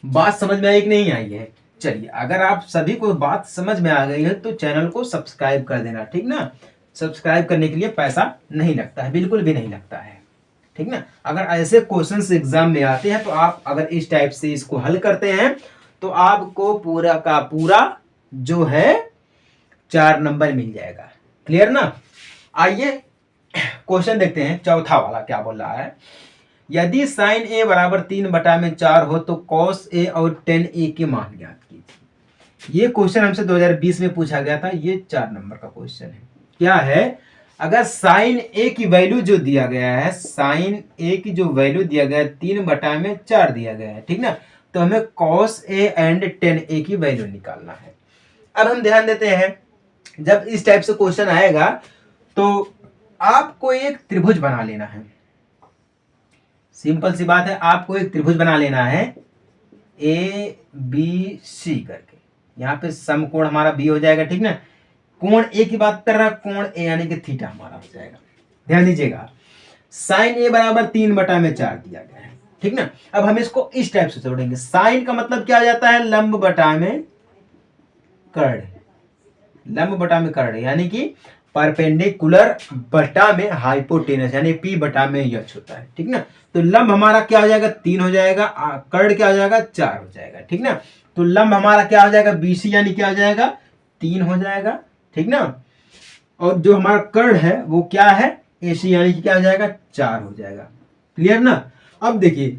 बात समझ में आई कि नहीं आई है? चलिए, अगर आप सभी को बात समझ में आ गई है तो चैनल को सब्सक्राइब कर देना, ठीक ना। सब्सक्राइब करने के लिए पैसा नहीं लगता है, बिल्कुल भी नहीं लगता है, ठीक ना। अगर ऐसे क्वेश्चंस एग्जाम में आते हैं तो आप अगर इस टाइप से इसको हल करते हैं तो आपको पूरा का पूरा जो है 4 नंबर मिल जाएगा। क्लियर ना। आइए क्वेश्चन देखते हैं, चौथा वाला क्या बोल रहा है। यदि साइन ए बराबर 3/4 हो तो कॉस ए और टेन ए के मान ज्ञात कीजिए। ये क्वेश्चन हमसे 2020 में पूछा गया था। ये 4 नंबर का क्वेश्चन है। क्या है, अगर साइन ए की वैल्यू जो दिया गया है, साइन ए की जो वैल्यू दिया गया है 3/4 दिया गया है, ठीक ना। तो हमें कॉस ए एंड टेन ए की वैल्यू निकालना है। अब हम ध्यान देते हैं, जब इस टाइप से क्वेश्चन आएगा तो आपको एक त्रिभुज बना लेना है। सिंपल सी बात है, आपको एक त्रिभुज बना लेना है ए बी सी करके। यहाँ पे समकोण हमारा बी हो जाएगा, ठीक ना। कोण ए की बात कर रहा है, कोण ए यानी कि थीटा हमारा हो जाएगा। ध्यान दीजिएगा, साइन ए बराबर 3/4 दिया गया है, ठीक ना। अब हम इसको इस टाइप से जोड़ेंगे। साइन का मतलब क्या आ जाता है, लंब बटा में कर्ण, लंब बटा में कर्ण, यानी कि परपेंडिकुलर बटा में हाइपोटेनस, यानी पी बटा में यच होता है, ठीक ना। तो लंब हमारा क्या हो जाएगा, 3 हो जाएगा, कर्ण क्या हो जाएगा, 4 हो जाएगा, ठीक ना। तो लंब हमारा क्या हो जाएगा, बीसी यानी क्या हो जाएगा, 3 हो जाएगा, ठीक ना। और जो हमारा कर्ण है वो क्या है, एसी यानी कि क्या हो जाएगा, 4 हो जाएगा। क्लियर ना। अब देखिए,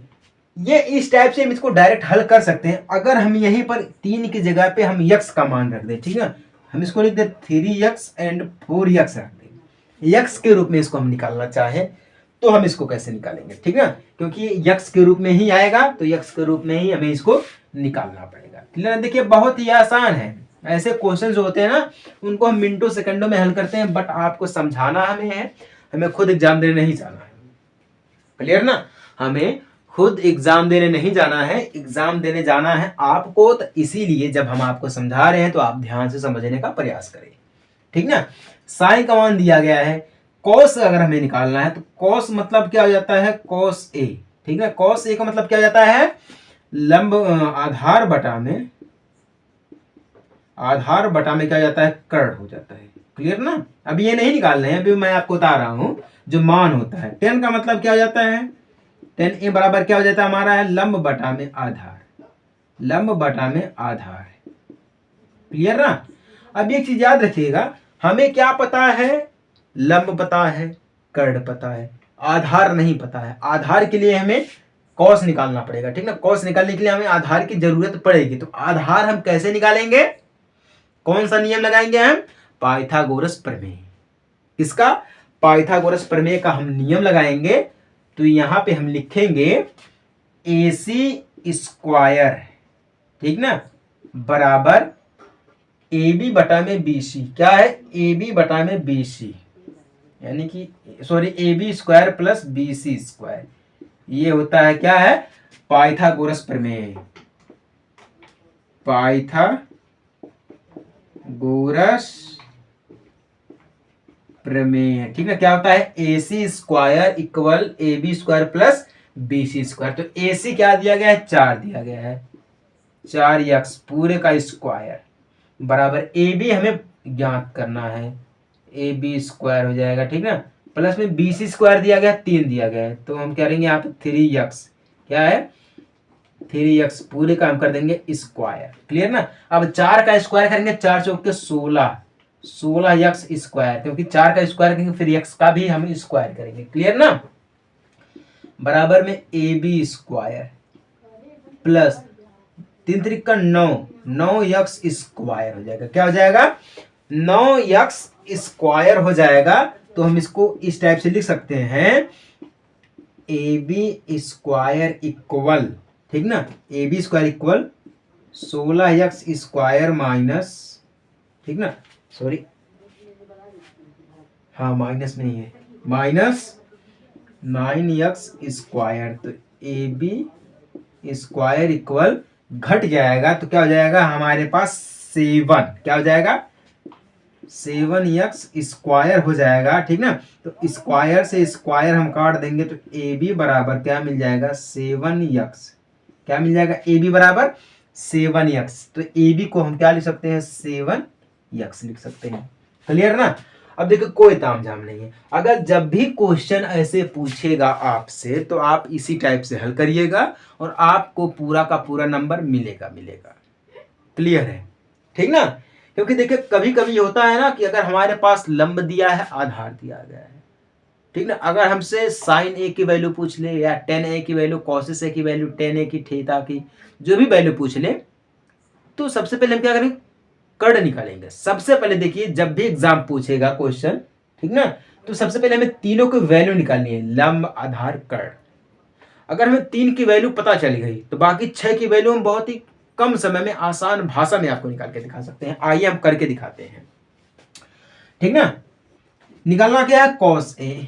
ये इस टाइप से हम इसको डायरेक्ट हल कर सकते हैं। अगर हम यहीं पर 3 की जगह पे हम यक्स का मान रख दें, ठीक ना, हम इसको लिख दे 3x एंड 4x रख दें। यक्स के रूप में इसको हम निकालना चाहें तो हम इसको कैसे निकालेंगे, ठीक ना, क्योंकि यक्स के रूप में ही आएगा तो यक्स के रूप में ही हमें इसको निकालना पड़ेगा। क्लियर। देखिए, बहुत ही आसान है। ऐसे क्वेश्चन जो होते हैं ना उनको हम मिनटों सेकंडों में हल करते हैं, बट आपको समझाना हमें है, हमें खुद एग्जाम देने नहीं जाना है। क्लियर ना। हमें खुद एग्जाम देने नहीं जाना है, एग्जाम देने जाना है आपको। तो इसीलिए जब हम आपको समझा रहे हैं तो आप ध्यान से समझने का प्रयास करें, ठीक ना। साइन का मान दिया गया है, कॉस अगर हमें निकालना है तो कॉस मतलब क्या हो जाता है, कॉस ए, ठीक है। कॉस ए का मतलब क्या हो जाता है, लंब आधार बटा में, आधार बटा में क्या हो जाता है, कर्ण हो जाता है। क्लियर ना। अभी ये नहीं निकालना है, अभी मैं आपको बता रहा हूं जो मान होता है। टेन का मतलब क्या हो जाता है, टेन ए बराबर क्या हो जाता है हमारा, है लंब बटा में आधार, लंब बटा में आधार। क्लियर ना। अब एक चीज याद रखिएगा, हमें क्या पता है, लंब पता है, कर्ण पता है, आधार नहीं पता है। आधार के लिए हमें कॉस निकालना पड़ेगा, ठीक ना। कॉस निकालने के लिए हमें आधार की जरूरत पड़ेगी। तो आधार हम कैसे निकालेंगे, कौन सा नियम लगाएंगे हम, पाइथागोरस प्रमेय। इसका पाइथागोरस प्रमेय का हम नियम लगाएंगे। तो यहां पे हम लिखेंगे AC स्क्वायर, ठीक ना, बराबर AB बटा में BC। क्या है, AB बटा में BC, यानी कि sorry AB square plus BC square. ये होता है क्या है, पाइथागोरस प्रमेय, पाइथागोरस प्रमेय, ठीक है। क्या होता है, AC square equal AB square plus BC square. तो AC क्या दिया गया है, 4 दिया गया है, 4x पूरे का स्क्वायर बराबर AB हमें ज्ञात करना है, AB स्क्वायर हो जाएगा, ठीक ना, प्लस में BC स्क्वायर दिया गया है, 3 दिया गया है। तो हम करेंगे यहाँ पे 3x क्या है, 3x पूरे का हम कर देंगे स्क्वायर। क्लियर ना। अब 4 का स्क्वायर करेंगे, 4 चौक के 16, 16x स्क्वायर, क्योंकि 4 का स्क्वायर करेंगे फिर x का भी हम स्क्वायर करेंगे। क्लियर ना। बराबर में AB स्क्वायर प्लस 3 3 का 9, 9x स्क्वायर हो जाएगा। क्या हो जाएगा? 9x स्क्वायर हो जाएगा। तो हम इसको इस टाइप से लिख सकते हैं, AB स्क्वायर इक्वल, ठीक ना, AB square equal 16x square minus, ठीक ना, सॉरी हाँ माइनस नहीं है, माइनस 9x स्क्वायर। तो AB स्क्वायर इक्वल घट जाएगा तो क्या हो जाएगा हमारे पास 7। क्या हो जाएगा? 7x स्क्वायर हो जाएगा। ठीक ना। तो स्क्वायर से स्क्वायर हम काट देंगे तो AB बराबर क्या मिल जाएगा? 7x। क्या मिल जाएगा? AB बराबर 7x। तो AB को हम क्या लिख सकते हैं? 7x लिख सकते हैं। क्लियर ना। अब देखो कोई तामझाम नहीं है, अगर जब भी क्वेश्चन ऐसे पूछेगा आपसे तो आप इसी टाइप से हल करिएगा और आपको पूरा का पूरा नंबर मिलेगा। क्लियर है? ठीक ना। क्योंकि देखिए कभी कभी होता है ना कि अगर हमारे पास लंब दिया है, आधार दिया गया है, ठीक ना, अगर हमसे साइन ए की वैल्यू पूछ ले या टेन ए की वैल्यू, कोसिस ए की वैल्यू, टेन ए की, थीटा की, जो भी वैल्यू पूछ ले, तो सबसे पहले हम क्या करेंगे? कर्ण निकालेंगे। सबसे पहले देखिए जब भी एग्जाम पूछेगा क्वेश्चन, ठीक ना, तो सबसे पहले हमें तीनों की वैल्यू निकालनी है, लंब, आधार, कर्ण। अगर हमें 3 की वैल्यू पता चल गई तो बाकी 6 की वैल्यू हम बहुत ही कम समय में आसान भाषा में आपको निकाल के दिखा सकते हैं। आइए हम करके दिखाते हैं। ठीक ना। निकालना क्या है? Cos A.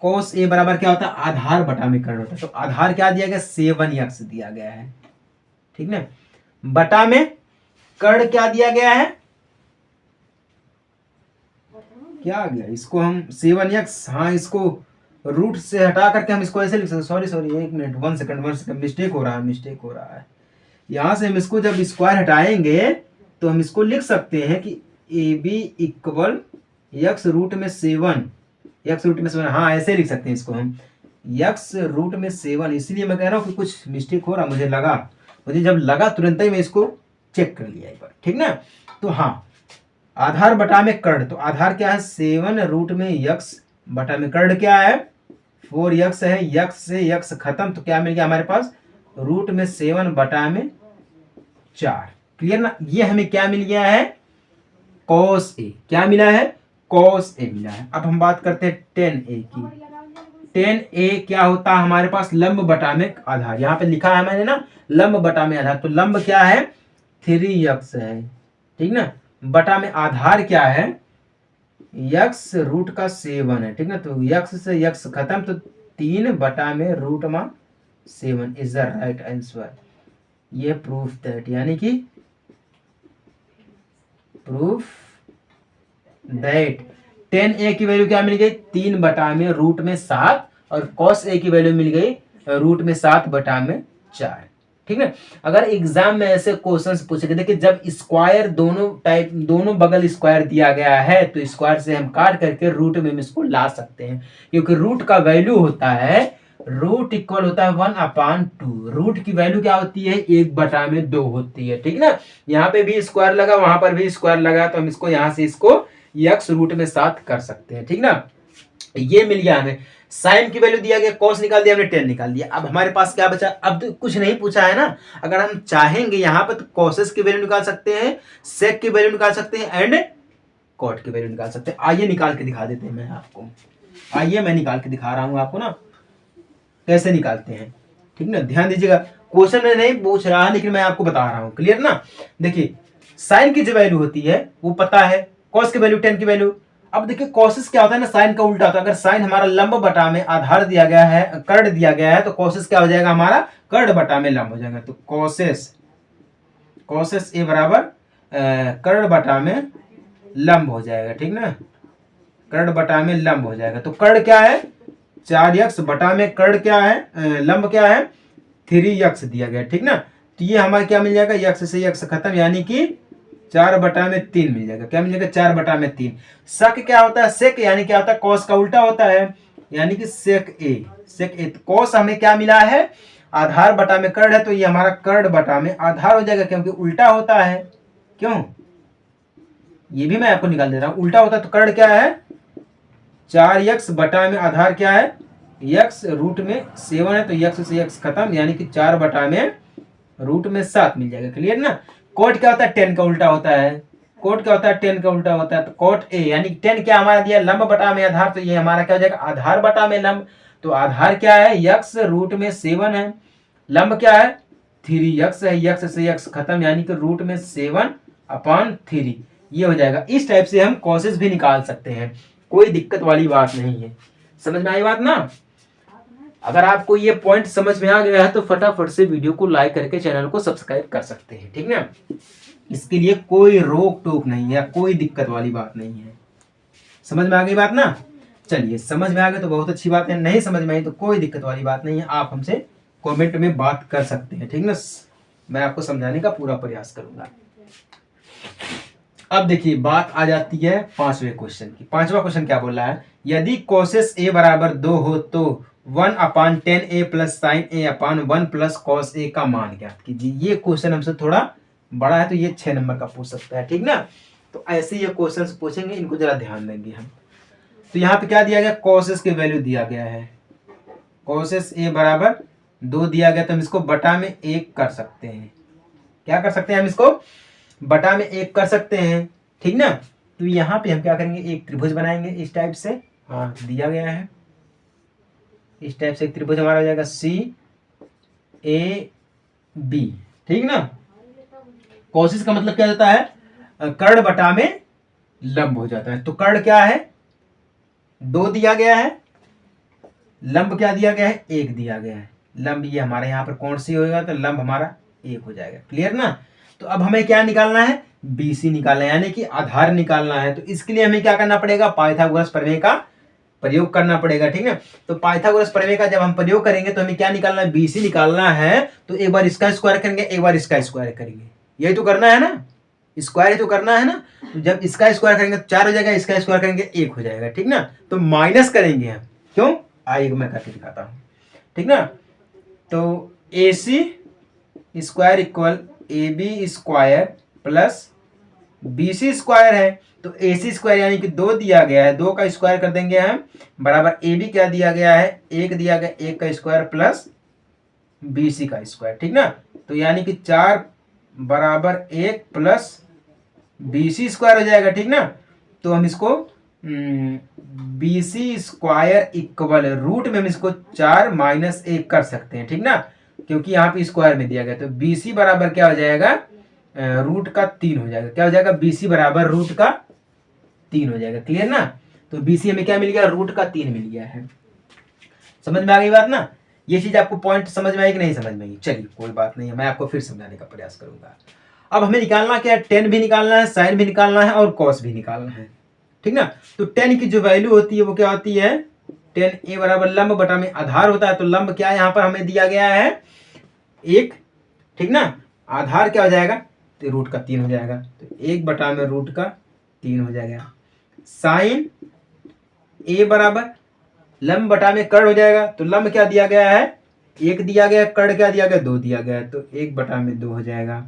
कॉस ए बराबर क्या होता है? आधार बटा में कर्ण होता है। तो आधार क्या दिया गया? 7x दिया गया है। ठीक ना। बटा में कर्ण क्या दिया गया है? क्या आ गया? इसको हम 7x, हाँ इसको रूट से हटा करके हम इसको ऐसे लिख सकते। सॉरी 1 मिनट, 1 सेकंड, मिस्टेक हो रहा है। यहां से हम इसको जब स्क्वायर हटाएंगे तो हम इसको लिख सकते हैं कि AB इक्वल x रूट में 7, x रूट में 7, हाँ ऐसे लिख सकते हैं इसको हम, x रूट में 7। इसलिए मैं कह रहा हूँ कि कुछ मिस्टेक हो रहा, मुझे जब लगा तुरंत ही मैं इसको चेक कर लिया एक बार। ठीक ना। तो हाँ, आधार बटा में कर्ण, तो आधार क्या है? 7 रूट में x बटा में कर्ण क्या है? 4x है। x से x खत्म तो क्या मिल गया हमारे पास? रूट में 7 बटा में 4। क्लियर ना। ये हमें क्या मिल गया है? Cos A. क्या मिला है? कॉस ए मिला है। अब हम बात करते हैं टेन ए की। टेन ए क्या होता है हमारे पास? लंब बटा में आधार। यहाँ पे लिखा है मैंने ना, लंब बटा में आधार, तो लंब क्या है? 3x है। ठीक ना। बटा में आधार क्या है? x रूट का 7 है। ठीक ना। तो x से x खत्म तो 3 बटा में रूट में 7 इज द राइट आंसर। ये प्रूफ दैट, यानी कि प्रूफ दैट 10a की वैल्यू क्या मिल गई? 3 बटा में रूट में 7, और cos a की वैल्यू मिल गई रूट में 7 बटा में 4। ठीक है। अगर एग्जाम में ऐसे क्वेश्चंस पूछे, देखिए जब स्क्वायर दोनों बगल स्क्वायर दिया गया है तो स्क्वायर से हम काट करके रूट में इसको ला सकते हैं, क्योंकि रूट का वैल्यू होता है, रूट इक्वल होता है 1/2। रूट की वैल्यू क्या होती है? 1/2 होती है। ठीक ना। यहाँ पे भी स्क्वायर लगा, वहां पर भी स्क्वायर लगा, तो हम इसको यहाँ से इसको x रूट में 7 कर सकते हैं। ठीक ना। ये मिल गया हमें। साइन की वैल्यू दिया गया, कॉस निकाल दिया हमने, टेन निकाल दिया। अब हमारे पास क्या बचा? अब तो कुछ नहीं पूछा है ना। अगर हम चाहेंगे यहाँ पर तो कॉसेस की वैल्यू निकाल सकते हैं, सेक की वैल्यू निकाल सकते हैं, एंड कॉट की वैल्यू निकाल सकते हैं। आइए निकाल के दिखा देते हैं मैं आपको। आइए मैं निकाल के दिखा रहा हूँ आपको ना कैसे निकालते हैं। ठीक ना। ध्यान दीजिएगा, क्वेश्चन में नहीं पूछ रहा है लेकिन मैं आपको बता रहा हूँ। क्लियर ना। देखिए साइन की जो वैल्यू होती है वो पता है, कॉस की वैल्यू, टेन की वैल्यू। अब देखिए कॉसिस क्या होता है ना, साइन का उल्टा होता है। अगर साइन हमारा लंब बटा में आधार दिया गया है, कर्ण दिया गया है, तो कॉसिस क्या हो जाएगा हमारा? कर्ण बटा में लंब हो जाएगा। तो कॉसेस ए बराबर कर्ण बटा में लंब हो जाएगा। ठीक ना। कर्ण बटा में लंब हो जाएगा। तो कर्ण क्या है? 4x बटा में कर्ण क्या है? लंब क्या है? 3x दिया गया। ठीक ना। तो ये हमारा क्या मिल जाएगा? x से x खत्म, यानी कि 4/3 मिल जाएगा। क्या मिल जाएगा? 4/3। सक क्या होता है? सेक यानी क्या होता है? कॉस का उल्टा होता है, यानी कि सेक ए। कॉस हमें क्या मिला है? आधार बटा में कर्ण है तो ये हमारा कर्ण बटा में आधार हो जाएगा, क्योंकि उल्टा होता है। क्यों, ये भी मैं आपको निकाल दे रहा हूं, उल्टा होता है तो कर्ण क्या है 4x बटा में आधार क्या है x, रूट में 7 है तो x से x खत्म, यानी कि 4 बटा में रूट में 7 मिल जाएगा। क्लियर ना। कोट क्या होता है 10 का उल्टा होता है, कोट क्या होता है 10 का उल्टा होता है, तो कोट a यानी 10 क्या हमारा दिया लंब बटा में आधार, तो ये हमारा क्या हो जाएगा आधार बटा में लंब। तो आधार क्या है x, रूट में 7 है, लंब क्या है 3x है, x से x खत्म, यानी कि रूट में 7/3 ये हो जाएगा। इस टाइप से हम कॉसेस भी निकाल सकते हैं, कोई दिक्कत वाली बात नहीं है। समझ में आई बात ना। अगर आपको ये पॉइंट समझ में आ गया है तो फटाफट से वीडियो को लाइक करके चैनल को सब्सक्राइब कर सकते हैं, ठीक ना। इसके लिए कोई रोक टोक नहीं है, कोई दिक्कत वाली बात नहीं है। समझ में आ गई बात ना। चलिए, समझ में आ गई तो बहुत अच्छी बात है, नहीं समझ में आई तो कोई दिक्कत वाली बात नहीं है, आप हमसे कमेंट में बात कर सकते हैं, ठीक ना। मैं आपको समझाने का पूरा प्रयास करूंगा। अब देखिए बात आ जाती है 5वें क्वेश्चन की। 5वां क्वेश्चन क्या बोल रहा है, यदि कोसेस a बराबर 2 हो तो 1/10a plus sign a/1 plus cos a का मान ज्ञात कीजिए। ये क्वेश्चन हमसे थोड़ा बड़ा है तो ये 6 नंबर का पूछ सकता है, ठीक ना। तो ऐसे ये क्वेश्चन पूछेंगे, इनको जरा ध्यान देंगे हम। तो यहाँ पे क्या दिया गया, कोसेस की वैल्यू दिया गया है, कोसेस a बराबर 2 दिया गया, तो हम इसको बटा में 1 कर सकते हैं। क्या कर सकते हैं हम इसको बटा में 1 कर सकते हैं, ठीक ना। तो यहाँ पे हम क्या करेंगे, एक त्रिभुज बनाएंगे इस टाइप से, हाँ दिया गया है इस टाइप से एक त्रिभुज हमारा हो जाएगा CAB, ठीक ना। कोसिस का मतलब क्या होता है, कर्ण बटा में लंब हो जाता है। तो कर्ण क्या है 2 दिया गया है, लंब क्या दिया गया है 1 दिया गया है, लंब ये हमारे यहाँ पर कौन सी होगा, तो लंब हमारा 1 हो जाएगा। क्लियर ना। तो अब हमें क्या निकालना है, BC निकालना है, यानी कि आधार निकालना है। तो इसके लिए हमें क्या करना पड़ेगा, पाइथागोरस प्रमेय का प्रयोग करना पड़ेगा, ठीक है। तो पाइथागोरस प्रमेय का जब हम प्रयोग करेंगे तो हमें क्या निकालना है, BC निकालना है। तो एक बार इसका स्क्वायर करेंगे, एक बार इसका स्क्वायर करेंगे, यही तो करना है ना, स्क्वायर ही तो करना है ना। तो जब इसका स्क्वायर करेंगे तो 4 हो जाएगा, इसका स्क्वायर करेंगे 1 हो जाएगा, ठीक ना। तो माइनस करेंगे हम, क्यों आइए मैं करके दिखाता हूँ, ठीक ना। तो AC square equal AB square plus BC square है। तो AC स्क्वायर यानी कि 2 दिया गया है, 2 का स्क्वायर कर देंगे हम, बराबर AB क्या दिया गया है 1 दिया गया, 1 का स्क्वायर प्लस BC का स्क्वायर, ठीक ना। तो यानी कि 4 बराबर 1 प्लस BC स्क्वायर हो जाएगा, ठीक ना। तो हम इसको BC स्क्वायर इक्वल रूट में हम इसको 4 माइनस 1 कर सकते हैं, ठीक ना, क्योंकि यहाँ पे स्क्वायर में दिया गया। तो BC बराबर क्या हो जाएगा, रूट का 3 हो जाएगा। क्या हो जाएगा, BC बराबर रूट का 3 हो जाएगा। क्लियर ना। तो BC हमें क्या मिल गया, रूट का 3 मिल गया है। समझ में आ गई बात ना। ये चीज आपको पॉइंट समझ में आई कि नहीं समझ में आई, चलिए कोई बात नहीं है, मैं आपको फिर समझाने का प्रयास करूंगा। अब हमें निकालना क्या है, टेन भी निकालना है, साइन भी निकालना है और कॉस भी निकालना है, ठीक ना। तो टेन की जो वैल्यू होती है वो क्या होती है, 10a बराबर लंब बटा में आधार होता है। तो लंब क्या यहाँ पर हमें दिया गया है 1, ठीक ना। आधार क्या हो जाएगा, तो रूट का 3 हो जाएगा। तो 1 बटा में रूट का 3 हो जाएगा। साइन a बराबर लंब बटा में कर्ण हो जाएगा। तो लंब क्या दिया गया है 1 दिया गया, कर्ण क्या दिया गया 2 दिया गया है, तो 1 बटा में 2 हो जाएगा।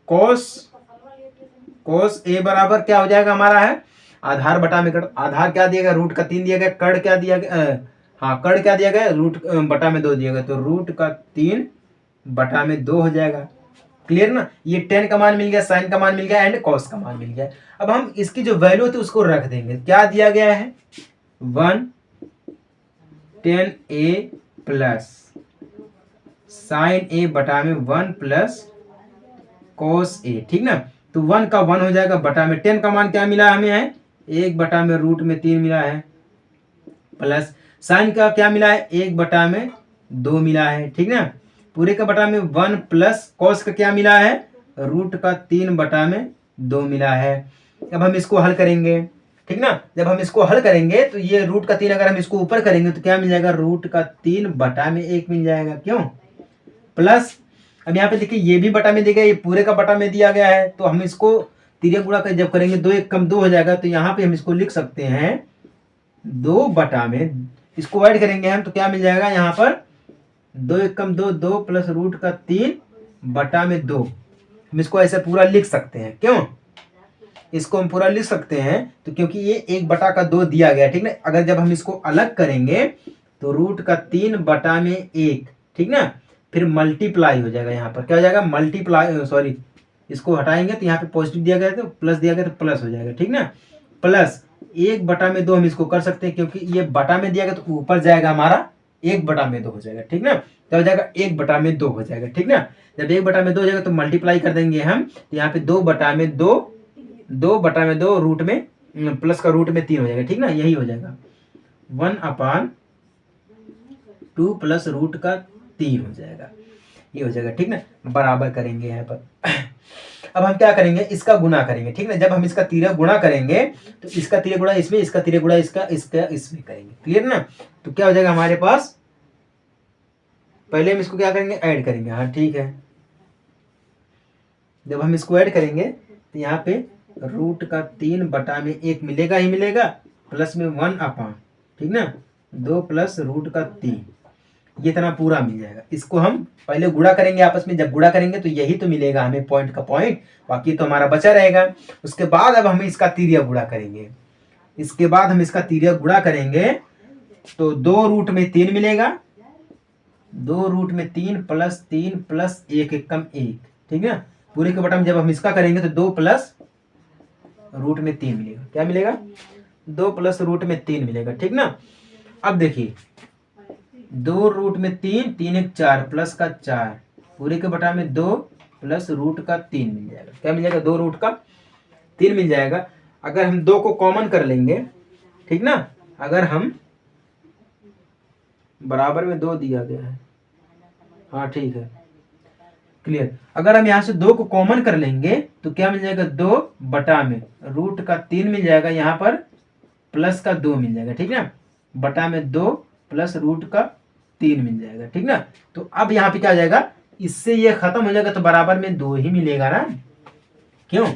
कोस a बराबर क्या हो जाएगा हमारा है आधार बटा में कर्ण। आधार क्या दिया गया रूट का 3 दिया गया, कर्ण क्या दिया गया कर्ण क्या दिया गया रूट बटा में 2 दिया गया, तो रूट का 3 बटा में 2 हो जाएगा। क्लियर ना। ये टेन का मान मिल गया, साइन का मान मिल गया एंड कॉस का मान मिल गया। अब हम इसकी जो वैल्यू होती है उसको रख देंगे। क्या दिया गया है 110a प्लस साइन a बटा में 1 प्लस कॉस a, ठीक ना। तो 1 का 1 हो जाएगा बटा में 10 का मान क्या मिला हमें है 1 बटा में रूट में 3 मिला है, प्लस साइन का क्या मिला है 1 बटा में 2 मिला है, ठीक ना। पूरे का बटा में 1 प्लस कॉस का क्या मिला है रूट का 3 बटा में 2 मिला है। अब हम इसको हल करेंगे, ठीक ना। जब हम इसको हल करेंगे तो ये रूट का 3 अगर हम इसको ऊपर करेंगे तो क्या मिल जाएगा रूट का 3 बटा में 1 मिल जाएगा, क्यों प्लस। अब यहाँ पे देखिए ये भी बटा में दिया, ये पूरे का बटा में दिया गया है। तो हम इसको तिर्यक गुणा कर जब करेंगे 2 1 कम 2 हो जाएगा। तो यहाँ पे हम इसको लिख सकते हैं 2 बटा में, इसको ऐड करेंगे हम तो क्या मिल जाएगा यहाँ पर 2 एक कम 2, 2 प्लस रूट का 3 बटा में 2। हम इसको ऐसे पूरा लिख सकते हैं, क्यों इसको हम पूरा लिख सकते हैं, तो क्योंकि ये 1 बटा का 2 दिया गया, ठीक ना। अगर जब हम इसको अलग करेंगे तो रूट का 3 बटा में 1, ठीक ना, फिर मल्टीप्लाई हो जाएगा, यहाँ पर क्या हो जाएगा मल्टीप्लाई, सॉरी इसको हटाएंगे तो यहाँ पे पॉजिटिव दिया गया है तो प्लस दिया गया तो प्लस हो जाएगा, ठीक ना। प्लस 1 बटा में 2 हम इसको कर सकते हैं, क्योंकि ये बटा में दिया गया तो ऊपर जाएगा हमारा 1 बटा में 2 हो जाएगा, ठीक ना। तो हो जाएगा 1 बटा में 2 हो जाएगा, ठीक ना। जब 1 बटा में 2 हो जाएगा तो मल्टीप्लाई कर देंगे हम, तो यहाँ पे 2 बटा में 2, 2 बटा में 2 रूट में प्लस का रूट में 3 हो जाएगा, ठीक ना। यही हो जाएगा 1/2 प्लस रूट का 3 हो जाएगा, ये हो जाएगा, ठीक ना। बराबर करेंगे यहाँ पर। अब हम क्या करेंगे, इसका गुणा करेंगे, ठीक ना। जब हम इसका तिर्यक गुणा करेंगे तो इसका तिर्यक गुणा इसमें, इसका तिर्यक गुणा इसका इसमें करेंगे, क्लियर ना। तो क्या हो जाएगा हमारे पास, पहले हम इसको क्या करेंगे ऐड करेंगे, हाँ ठीक है। जब हम इसको ऐड करेंगे तो यहाँ पे रूट का 3 बटा में 1 मिलेगा ही मिलेगा, प्लस में 1/, ठीक ना, 2 प्लस रूट का 3, ये इतना पूरा मिल जाएगा। इसको हम पहले गुणा करेंगे आपस में, जब गुणा करेंगे तो यही तो मिलेगा हमें पॉइंट का पॉइंट, बाकी तो हमारा बचा रहेगा। उसके बाद अब हम इसका तिर्यक गुणा करेंगे, इसके बाद हम इसका तिर्यक गुणा करेंगे तो 2 रूट में 3 मिलेगा, 2 रूट में 3 प्लस 3 प्लस 1 एक कम 1, ठीक है। पूरे के बटा में जब हम इसका करेंगे तो 2 प्लस रूट में 3 मिलेगा, क्या मिलेगा 2 प्लस रूट में 3 मिलेगा, ठीक ना। अब देखिए 2 रूट में 3, 3 एक 4 प्लस का 4, पूरे के बटा में 2 प्लस रूट का 3 मिल जाएगा, क्या मिल जाएगा 2 रूट का 3 मिल जाएगा। अगर हम 2 को कॉमन कर लेंगे, ठीक ना, अगर हम बराबर में 2 दिया गया है, हाँ ठीक है क्लियर। अगर हम यहाँ से 2 को कॉमन कर लेंगे तो क्या मिल जाएगा 2 बटा में रूट का 3 मिल जाएगा, यहाँ पर प्लस का 2 मिल जाएगा, ठीक ना, बटा में 2 प्लस रूट का 3 मिल जाएगा, ठीक ना। तो अब यहाँ पे क्या हो जाएगा, इससे ये खत्म हो जाएगा तो बराबर में 2 ही मिलेगा ना, क्यों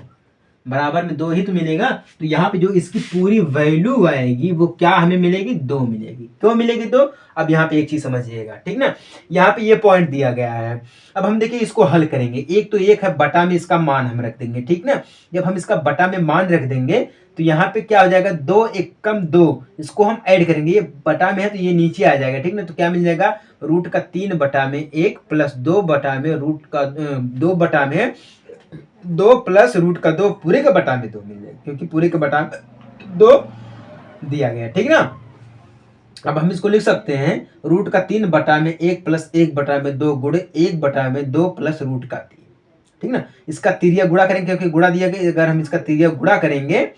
बराबर में 2 ही तो मिलेगा। तो यहाँ पे जो इसकी पूरी वैल्यू आएगी वो क्या हमें मिलेगी 2 मिलेगी, क्यों मिलेगी 2। अब यहाँ पे एक चीज समझिएगा, ठीक ना, यहाँ पे ये पॉइंट दिया गया है। अब हम देखिए इसको हल करेंगे, एक तो एक है बटा में इसका मान हम रख देंगे, ठीक ना। जब हम इसका बटा में मान रख देंगे तो यहाँ पे क्या हो जाएगा 2 एक कम 2, इसको हम ऐड करेंगे, ये बटा में है तो ये नीचे आ जाएगा, ठीक ना। तो क्या मिल जाएगा रूट का 3 बटा में 1 प्लस 2 बटा में रूट का 2 बटा में 2 प्लस रूट का 2 पूरे के बटा में 2 मिल जाएगा, क्योंकि पूरे के बटा में 2 दिया गया, ठीक ना। अब हम इसको लिख सकते हैं रूट का 3 बटा में 1 प्लस 1 बटा में 2 गुणे 1 बटा में 2 प्लस रूट का 3, ठीक ना। इसका तिर्यक गुणा करेंगे, क्योंकि गुणा दिया गया, अगर हम इसका तिर्यक गुणा करेंगे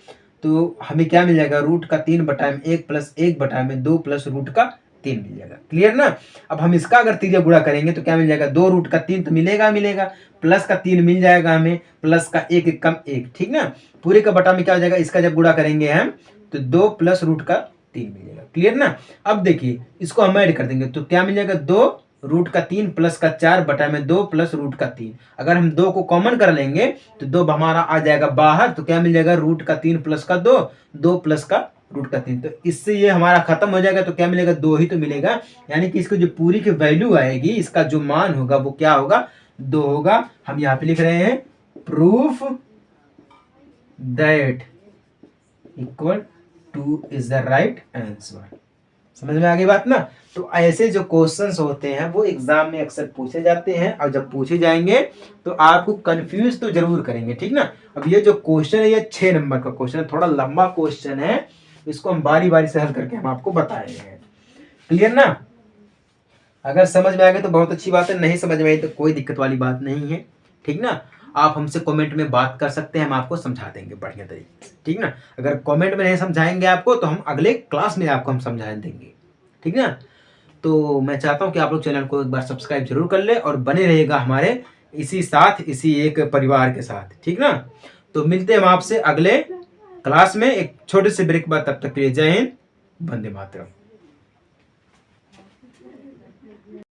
तो हमें क्या मिल जाएगा रूट का 3 बटा में 1 प्लस 1 बटा में 2 प्लस रूट का 3 मिल जाएगा, क्लियर ना। अब हम इसका अगर तिर्यक गुणा करेंगे तो क्या मिल जाएगा 2 रूट का 3 तो मिलेगा मिलेगा, प्लस का 3 मिल जाएगा हमें, प्लस का 1 एक कम 1, ठीक ना। पूरे का बटा में क्या हो जाएगा, इसका जब गुणा करेंगे हम तो 2 प्लस रूट का 3 मिल जाएगा, क्लियर ना। अब देखिए इसको हम ऐड कर देंगे तो क्या मिल जाएगा 2 रूट का 3 प्लस का 4 बटा में 2 प्लस रूट का 3। अगर हम 2 को कॉमन कर लेंगे तो 2 हमारा आ जाएगा बाहर, तो क्या मिल जाएगा रूट का 3 प्लस का 2, 2 प्लस का रूट का 3। तो इससे ये हमारा खत्म हो जाएगा, तो क्या मिलेगा 2 ही तो मिलेगा, यानी कि इसको जो पूरी की वैल्यू आएगी, इसका जो मान होगा वो क्या होगा 2 होगा। हम यहाँ पे लिख रहे हैं proof that equal two is the right answer. समझ में आ गई बात ना। तो ऐसे जो क्वेश्चंस होते हैं वो एग्जाम में अक्सर पूछे जाते हैं, और जब पूछे जाएंगे तो आपको कंफ्यूज तो जरूर करेंगे, ठीक ना। अब ये जो क्वेश्चन है ये 6 नंबर का क्वेश्चन है, थोड़ा लंबा क्वेश्चन है, इसको हम बारी बारी से हल करके हम आपको बताए हैं, क्लियर ना। अगर समझ में आ गए तो बहुत अच्छी बात है, नहीं समझ में आई तो कोई दिक्कत वाली बात नहीं है, ठीक ना। आप हमसे कमेंट में बात कर सकते हैं, हम आपको समझा देंगे बढ़िया तरीके से, ठीक ना। अगर कमेंट में नहीं समझाएंगे आपको तो हम अगले क्लास में आपको हम समझा देंगे, ठीक ना। तो मैं चाहता हूं कि आप लोग चैनल को एक बार सब्सक्राइब जरूर कर ले और बने रहेगा हमारे इसी एक परिवार के साथ, ठीक ना। तो मिलते हैं हम आपसे अगले क्लास में एक छोटे से ब्रेक बाद, तब तक के लिए जय हिंद, वंदे मातरम।